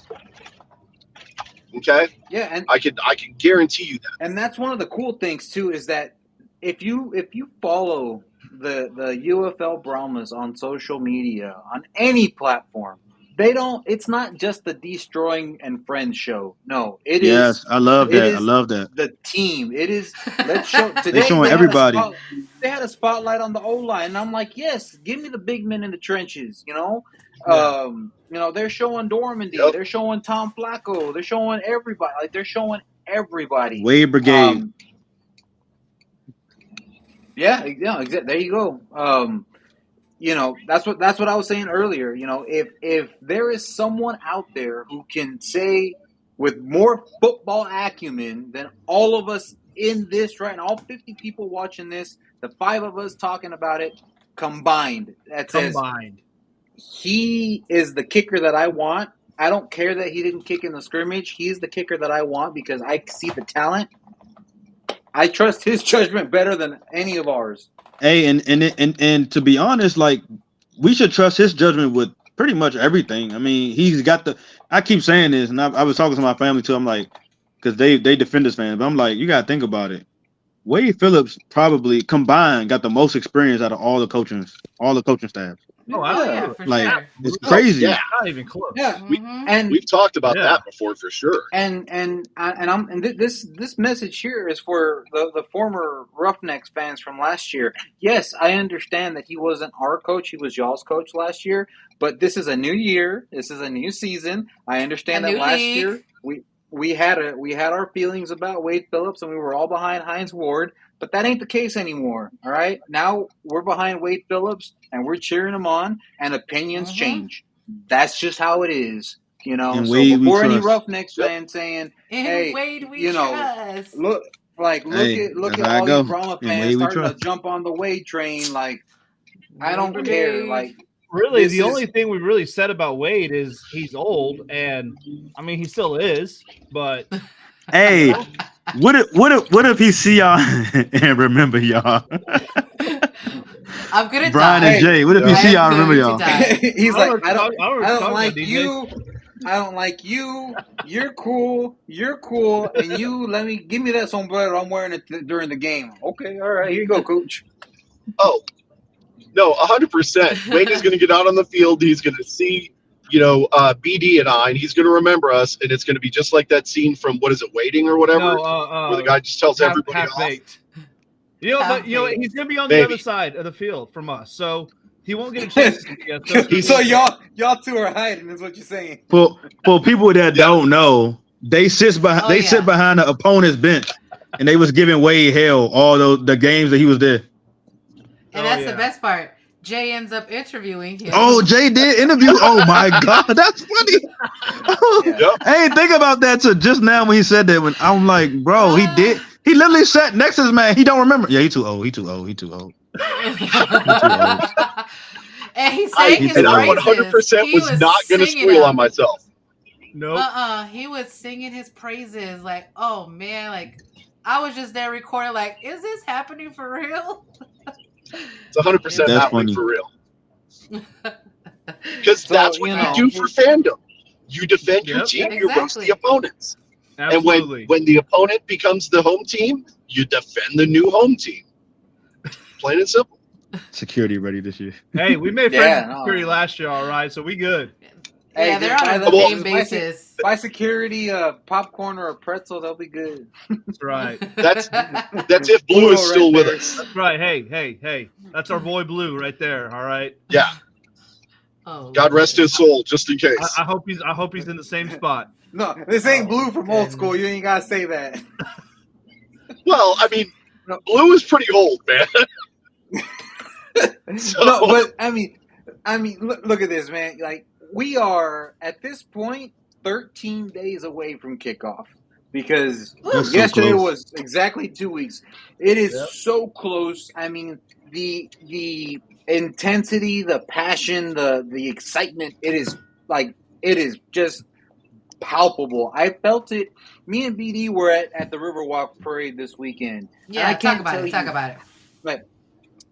Okay. Yeah, and I can guarantee you that. And that's one of the cool things too, is that if you follow the UFL Brahmas on social media, on any platform, it's not just the Destroying and Friends show. No, it is. Yes, I love that. I love that. The team. It is. Let's show today. They're showing everybody. They had a spotlight on the O-line, and I'm like, yes, give me the big men in the trenches. They're showing Dormandy. Yep. They're showing Tom Flacco. They're showing everybody. Like, they're showing everybody. Wade Brigade. Exactly. There you go. That's what I was saying earlier. If there is someone out there who can say with more football acumen than all of us in this right now, all 50 people watching this, the 5 of us talking about it combined, says he is the kicker that I want. I don't care that he didn't kick in the scrimmage. He's the kicker that I want because I see the talent. I trust his judgment better than any of ours. Hey, and to be honest, like, we should trust his judgment with pretty much everything. I mean, he's got I keep saying this, and I was talking to my family too. I'm like, because they Defenders fans, but I'm like, you got to think about it. Wade Phillips probably combined got the most experience out of all the coaching staff. Oh, for like, sure. It's crazy. Yeah, not even close. Yeah, we've talked about that before for sure. And this message here is for the former Roughnecks fans from last year. Yes, I understand that he wasn't our coach; he was y'all's coach last year. But this is a new year. This is a new season. I understand that last year we had our feelings about Wade Phillips, and we were all behind Hines Ward. But that ain't the case anymore, all right? Now we're behind Wade Phillips, and we're cheering him on, and opinions change. That's just how it is, And so Wade before any Roughnecks fan saying, "Hey, Wade, we trust." Look at all these Brahma fans starting to jump on the Wade train. Like, I don't care. Like, really, the only thing we really said about Wade is he's old, and I mean he still is, but. Hey, what if he see y'all and remember y'all? I'm gonna Brian die. and Jay. What if he see y'all and remember y'all? He's like, I don't like you. I don't like you. You're cool. And you give me that sombrero. I'm wearing it during the game. Okay, all right, here you go, coach. Oh, no, 100%. Wade is going to get out on the field. He's going to see, BD and I, and he's going to remember us, and it's going to be just like that scene from, what is it, Waiting or whatever, where the guy just tells everybody off. Half-baked. He's going to be on the other side of the field from us, so he won't get a chance to see us. So y'all two are hiding, is what you're saying. For people that don't know, they sit behind the opponent's bench, and they was giving Wade hell all the games that he was there. And that's the best part. Jay ends up interviewing him. Oh, Jay did interview. Oh my God, that's funny. Hey, think about that too. Just now when he said that, when I'm like, bro, he did. He literally sat next to his man. He don't remember. Yeah, he too old. He too old. And he sang his praises. I 100% was not going to squeal on myself. No. He was singing his praises. Like, oh man, like I was just there recording, like, is this happening for real? It's 100% That's happening funny. for real. Because So, that's what you do for fandom. You defend your Yep. team, you roast the Exactly. opponents. Absolutely. And when the opponent becomes the home team, you defend the new home team. Plain and simple. Security ready this year. Hey, we made Yeah, friends with no. security last year, all right, so we good. Hey, Yeah, they're just on buy a them- Well, name just buy basis. Buy security popcorn or a pretzel. They'll be good. That's right. That's if Blue is still with us. That's right. Hey. That's our boy Blue right there, all right? Yeah. Oh, God rest his soul, just in case. I hope he's in the same spot. No, this ain't Oh, Blue from old school. You ain't gotta say that. Well, I mean, Blue is pretty old, man. So- No, but I mean, look at this, man. Like, we are at this point 13 days away from kickoff because That's so yesterday close. was exactly 2 weeks. It is Yep. so close. I mean, the intensity, the passion, the excitement. It is just palpable. I felt it. Me and BD were at the Riverwalk Parade this weekend. yeah, talk about it. But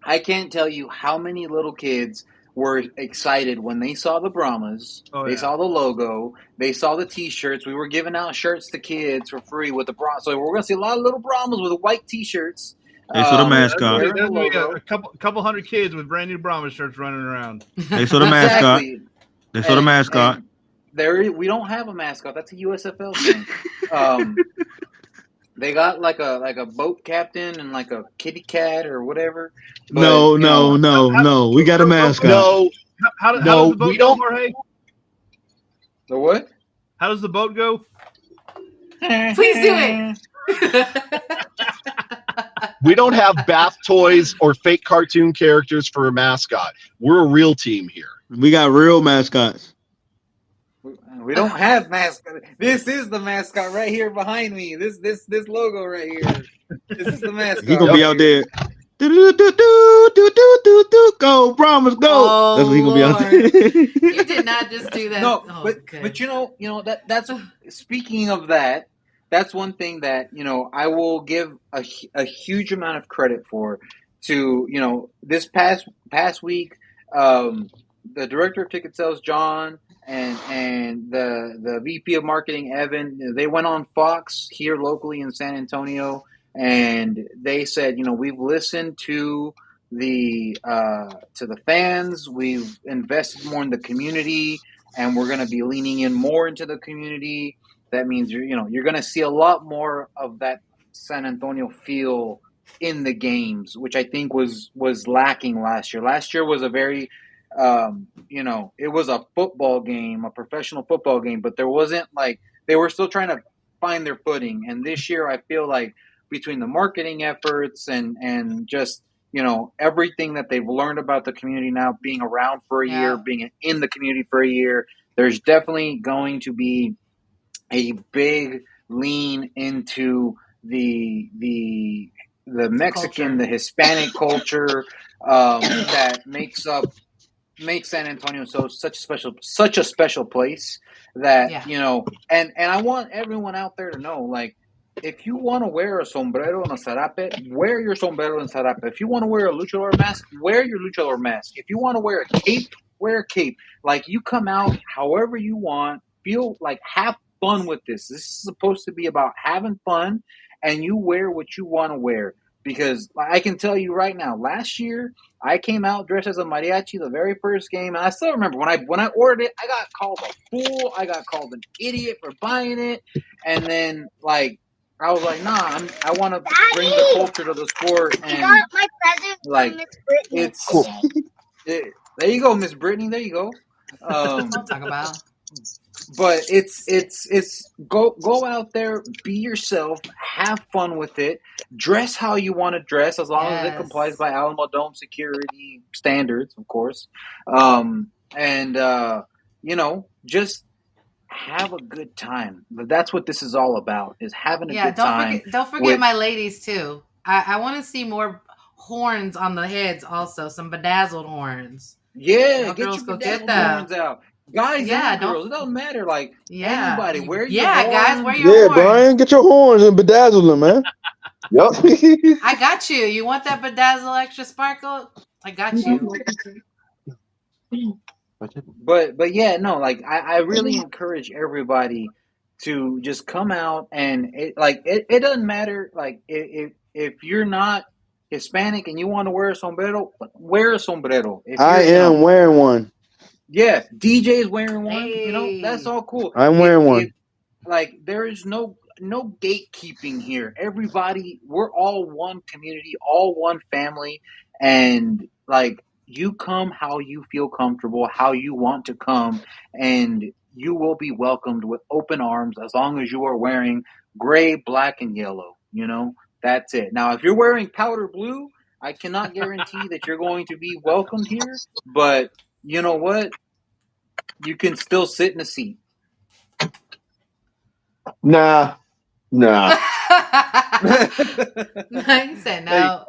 I can't tell you how many little kids were excited when they saw the Brahmas. Oh, They yeah. saw the logo. They saw the T-shirts. We were giving out shirts to kids for free with the Brahmas. So we're going to see a lot of little Brahmas with white T-shirts. They saw the mascot. wearing There's the gonna be logo. a couple hundred kids with brand new Brahmas shirts running around. They saw the mascot. Exactly. They saw the mascot. And we don't have a mascot. That's a USFL thing. They got like a boat captain and like a kitty cat or whatever. But, No. We got a mascot. No, How does No, the boat we go, don't- Jorge? The what? How does the boat go? Please do it. we don't have bath toys or fake cartoon characters for a mascot. We're a real team here. We got real mascots. We don't have mascot. This is the mascot right here behind me. This logo right here. This is the mascot. He gonna be right out here. there. Go Brahmas, go! Oh, That's what he gonna be out Lord. there. You did not just do that. No, Oh, but okay. but you know that's speaking of that. That's one thing that I will give a huge amount of credit for to this past week. The director of ticket sales, John, and the VP of marketing, Evan, they went on Fox here locally in San Antonio, and they said, we've listened to the fans, we've invested more in the community, and we're going to be leaning in more into the community. That means you're going to see a lot more of that San Antonio feel in the games, which I think was lacking last year. Last year was a very it was a football game, a professional football game, but there wasn't they were still trying to find their footing. And this year, I feel like between the marketing efforts and just everything that they've learned about the community now, being around for a year, being in the community for a year, there's definitely going to be a big lean into the Mexican, Culture. the Hispanic culture that makes San Antonio such a special place that and I want everyone out there to know, if you want to wear a sombrero and a zarape, wear your sombrero and zarape. If you want to wear a luchador mask, wear your luchador mask. If you want to wear a cape, wear a cape. You come out however you want, feel have fun with this. This is supposed to be about having fun, and you wear what you want to wear. Because I can tell you right now, last year I came out dressed as a mariachi the very first game, and I still remember when I ordered it, I got called a fool, I got called an idiot for buying it, and then I was like, nah, I want to bring the culture to the sport, and my present from Miss Brittany. it's there you go, Miss Brittany, there you go. I'll talk about. But it's go out there, be yourself, have fun with it, dress how you want to dress, as long as it complies by Alamo Dome security standards, of course. Just have a good time. That's what this is all about, is having a good time. Don't forget my ladies too. I want to see more horns on the heads also, some bedazzled horns. Yeah, Y'all get girls your go get bedazzled them. horns out. Guys and girls, it doesn't matter. Anybody, wear your horns. Guys, wear your horns. Brian, get your horns and bedazzle them, man. Yep. I got you. You want that bedazzle extra sparkle? I got you. But yeah, no, like I really encourage everybody to just come out and it doesn't matter like if you're not Hispanic and you want to wear a sombrero, wear a sombrero. If I you're am wearing one. yeah, DJ is wearing one, that's Hey. all cool. I'm If wearing one. like there is no gatekeeping here. Everybody, we're all one community, all one family, and like you come how you feel comfortable, how you want to come, and you will be welcomed with open arms as long as you are wearing gray, black, and yellow. That's it. Now, if you're wearing powder blue, I cannot guarantee that you're going to be welcomed here, but you know what? You can still sit in a seat. Nah. He said no.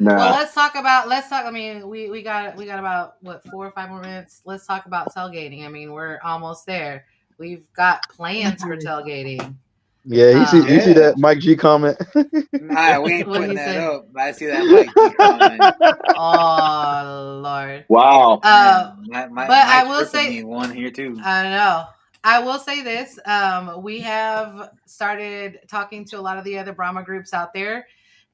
Nah. Well, let's talk. I mean, we got about what 4 or 5 more minutes. Let's talk about tailgating. I mean, we're almost there. We've got plans for tailgating. Yeah, you see that Mike G comment? Nah, we ain't What'd putting he that say? up. I see that Mike G comment. Oh Lord. Wow. Man, but I will ripping say me one here too. I know. I will say this. We have started talking to a lot of the other Brahma groups out there.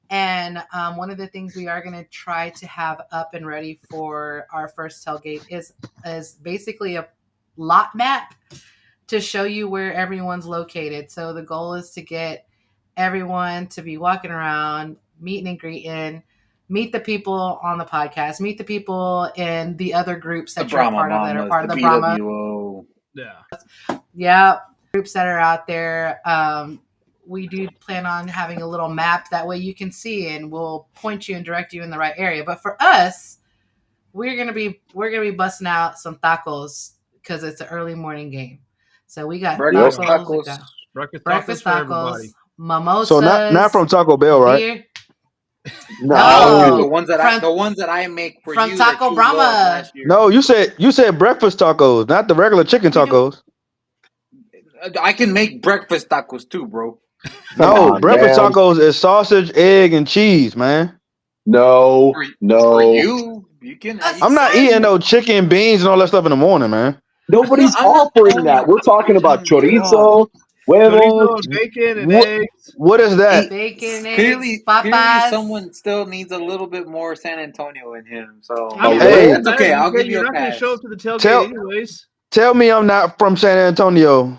And one of the things we are going to try to have up and ready for our first tailgate is basically a lot map to show you where everyone's located. So the goal is to get everyone to be walking around, meeting and greeting, meet the people on the podcast, meet the people in the other groups that you're a part of that are part of the Brahma. Yeah, groups that are out there. We do plan on having a little map that way you can see, and we'll point you and direct you in the right area. But for us, we're gonna be busting out some tacos because it's an early morning game. So we got Breakfast tacos, we tacos. got Breakfast tacos, for everybody. mimosas. So not from Taco Bell, right? beer. No, No. the ones that I make for from you Taco that you Brahma. loved last year. No, you said breakfast tacos, not the regular chicken tacos. I can make breakfast tacos too, bro. No, on, breakfast man. tacos is sausage, egg, and cheese, man. No. For you can. I'm not eating no chicken, beans, and all that stuff in the morning, man. Nobody's I'm not offering telling that. you. We're talking about Oh my chorizo, huevos. Chorizo and bacon and What, eggs. what is that? Bacon, eggs, Clearly, papas. someone still needs a little bit more San Antonio in him. So I mean, Hey. that's okay. I'll give you you're a not going to pass. show up to the tailgate Tell- anyways. Tell me I'm not from San Antonio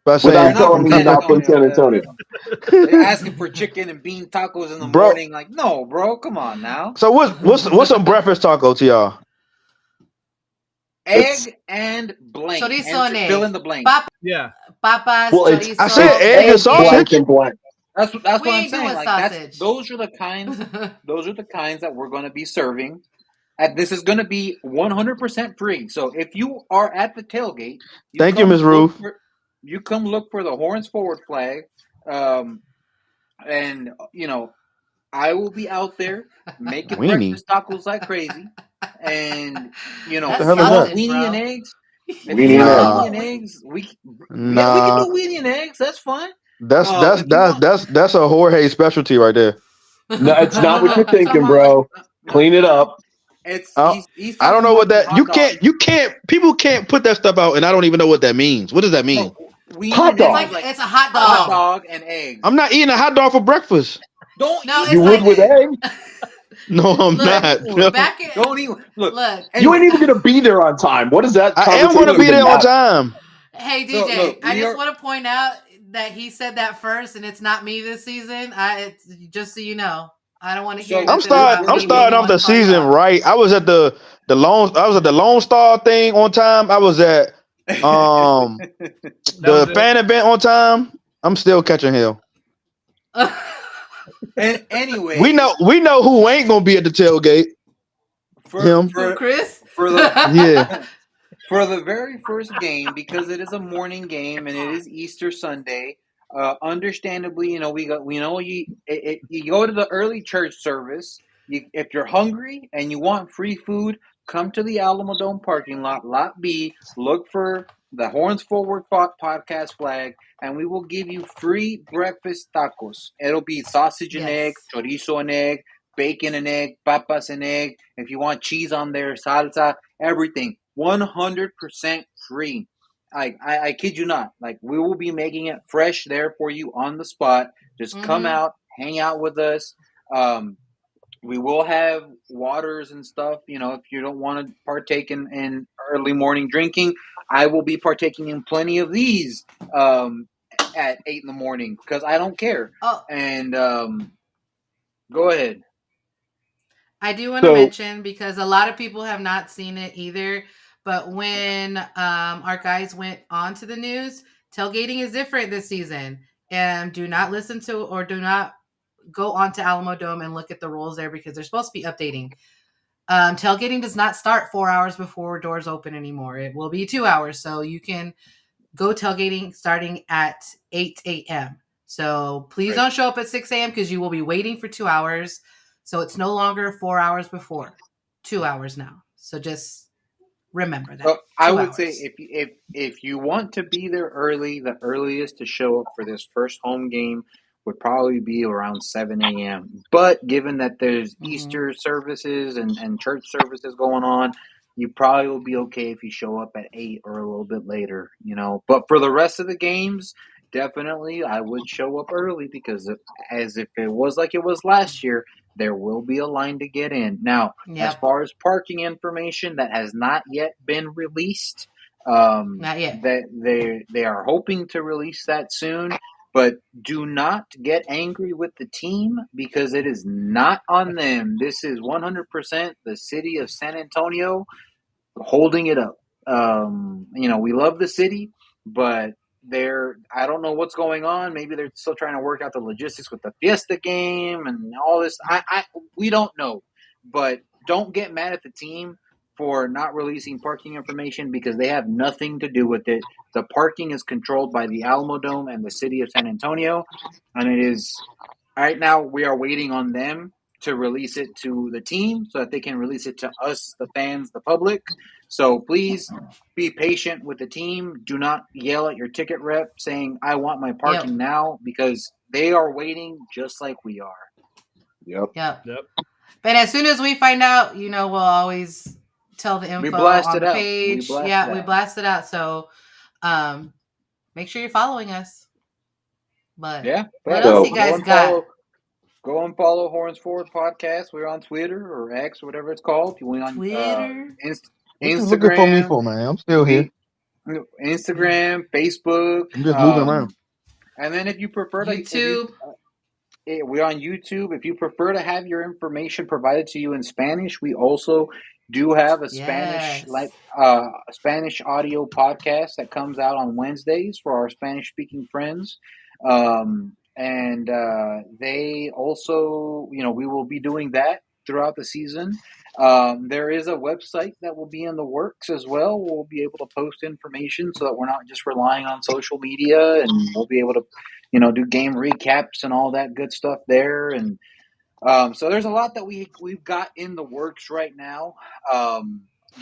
by saying Without You're not telling from me you're San not from Antonio. San Antonio. They're asking for chicken and bean tacos in the Bro. morning. Like, no, bro, come on now. So what's a breakfast taco to y'all? Egg and blank. Chorizo and fill egg. in the blank. Yeah. Papas, Well, it's chorizo, I said egg and bacon. sausage. Blank and blank. That's We what I'm ain't saying. doing Like sausage. those are the kinds. Those are the kinds that we're going to be serving. And this is going to be 100% free. So if you are at the tailgate, Thank you, Ms. Ruth. You come look for the Horns Forward flag, and I will be out there making Weenie. breakfast tacos like crazy. And That's if you want sausage, weenie bro. and eggs, Weenie and eggs. weenie and eggs, we can Nah, do weenie and eggs. That's fine. that's If you want, a Jorge specialty right there. No, it's not what you're I'm talking thinking, about bro. like Clean it up. It's he's I don't talking know what about that. You hot can't. People can't put that stuff out, and I don't even know what that means. What does that mean? No, weenie Hot and dog. eggs is like it's a hot dog. hot dog and eggs. I'm not eating a hot dog for breakfast. Don't No, eat it's You would like- with eggs? No, I'm Look, not. No. Back in, Don't even look. look. You ain't even gonna be there on time. What is that? I am going to conversation be there even on matter? time. Hey So, DJ, look, I we just are- want to point out that he said that first, and it's not me this season. It's just so you know. I don't want to hear. So, I'm nothing about starting me being off one the to call you season out. right. I was at the Lone Star thing on time. I was at the fan event on time. I'm still catching hell. And anyway, We know who ain't gonna be at the tailgate. Him. Who, Chris? For the Yeah. for the very first game, because it is a morning game and it is Easter Sunday. Understandably, you go to the early church service. If you're hungry and you want free food, come to the Alamo Dome parking lot, Lot B. Look for the Horns Forward podcast flag, and we will give you free breakfast tacos. It'll be sausage and egg, Yes. chorizo and egg, bacon and egg, papas and egg. If you want cheese on there, salsa, everything, 100% free. I kid you not. Like, we will be making it fresh there for you on the spot. Just come Mm-hmm. out, hang out with us. We will have waters and stuff. If you don't want to partake in early morning drinking, I will be partaking in plenty of these at 8 in the morning because I don't care. Oh, And go ahead. I do want to So mention, because a lot of people have not seen it either, but when our guys went on to the news, tailgating is different this season. And do not listen to, or do not go onto Alamo Dome and look at the rules there, because they're supposed to be updating. Tailgating does not start 4 hours before doors open anymore. It will be 2 hours. So you can go tailgating starting at 8 a.m. So please Right. don't show up at 6 a.m. because you will be waiting for 2 hours. So it's no longer 4 hours before, 2 hours now. So just remember that. So I 2 would say hours. if you want to be there early, the earliest to show up for this first home game would probably be around 7 a.m. But given that there's Mhm. Easter services and church services going on, you probably will be okay if you show up at 8 or a little bit later. But for the rest of the games, definitely I would show up early because as if it was like it was last year, there will be a line to get in. Now, as Yep. far as parking information that has not yet been released, Not yet. that they are hoping to release that soon. But do not get angry with the team because it is not on them. This is 100% the city of San Antonio holding it up. We love the city, but I don't know what's going on. Maybe they're still trying to work out the logistics with the Fiesta game and all this. We don't know, but don't get mad at the team for not releasing parking information because they have nothing to do with it. The parking is controlled by the Alamo Dome and the city of San Antonio, and it is right now we are waiting on them to release it to the team so that they can release it to us, the fans, the public. So please be patient with the team. Do not yell at your ticket rep saying, I want my Yep. parking now, because they are waiting just like we are. Yep. Yep. Yep. But as soon as we find out, we'll always tell the We info blast on it the out. We page. blast Yeah, it we out. blast it out. So make sure you're following us. But Yeah. what So else you guys got? Go and follow Horns Forward Podcast. We're on Twitter or X, whatever it's called. You went on Twitter. what you looking for me Instagram, for, man? I'm still here. Facebook. I'm just moving around. And then if you prefer to, YouTube. we're on YouTube. If you prefer to have your information provided to you in Spanish, we also do have a Yes. Spanish audio podcast that comes out on Wednesdays for our Spanish speaking friends. And they also, we will be doing that throughout the season. There is a website that will be in the works as well. We'll be able to post information so that we're not just relying on social media, and we'll be able to do game recaps and all that good stuff there. And so there's a lot that we've got in the works right now.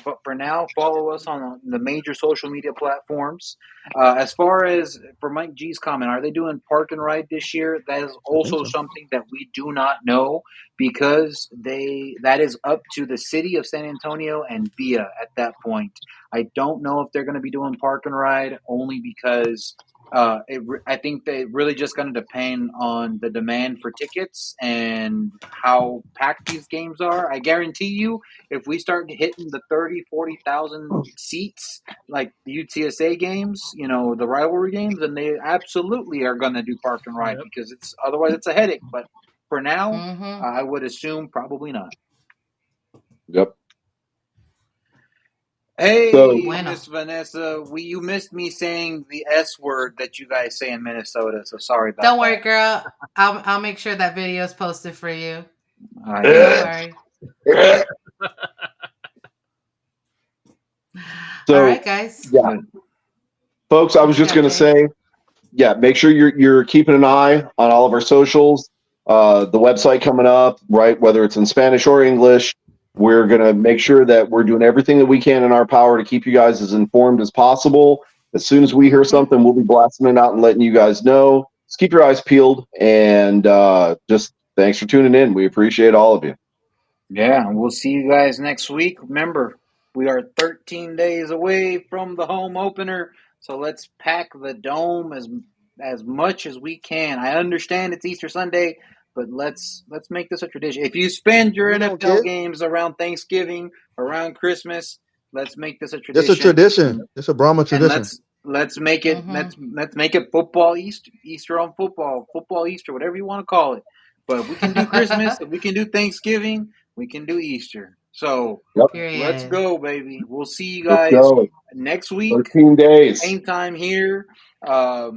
But for now, follow us on the major social media platforms. As far as for Mike G's comment, are they doing park and ride this year? That is I think also so. something that we do not know because that is up to the city of San Antonio and VIA at that point. I don't know if they're going to be doing park and ride only because I think they really just going to depend on the demand for tickets and how packed these games are. I guarantee you, if we start hitting the 30, 40,000 seats like the UTSA games, the rivalry games, then they absolutely are going to do park and ride Yep. because otherwise it's a headache. But for now, Mm-hmm. I would assume probably not. Yep. Hey, So Bueno. Miss Vanessa, you missed me saying the S word that you guys say in Minnesota, so sorry about Don't worry, that. girl. I'll make sure that video is posted for you. Yeah. Don't worry. So, all right, guys. yeah, folks, I What was you just got, going to Jay? say, yeah, make sure you're keeping an eye on all of our socials. The website coming up, right? Whether it's in Spanish or English, we're going to make sure that we're doing everything that we can in our power to keep you guys as informed as possible. As soon as we hear something, we'll be blasting it out and letting you guys know. Just keep your eyes peeled, and just thanks for tuning in. We appreciate all of you. Yeah, and we'll see you guys next week. Remember, we are 13 days away from the home opener, so let's pack the dome as much as we can. I understand it's Easter Sunday, but let's make this a tradition. If you spend your We don't NFL care. games around Thanksgiving, around Christmas, let's make this a It's tradition. a tradition. It's a Brahma And tradition. let's make it let's make it football Easter on football Easter, whatever you want to call it. But if we can do Christmas, if we can do Thanksgiving, we can do Easter. So let's Period. go, baby. We'll see you Let's guys go. next week, 13 days. same time here. Yeah,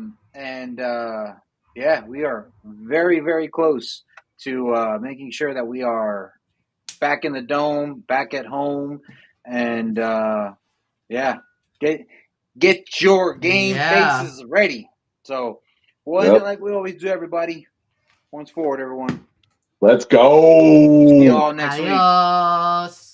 we are very, very close to making sure that we are back in the dome, back at home, and yeah, get your game Yeah. faces ready. So we'll end it like we always do, everybody. Once forward, everyone. Let's go. See y'all next week. Adios.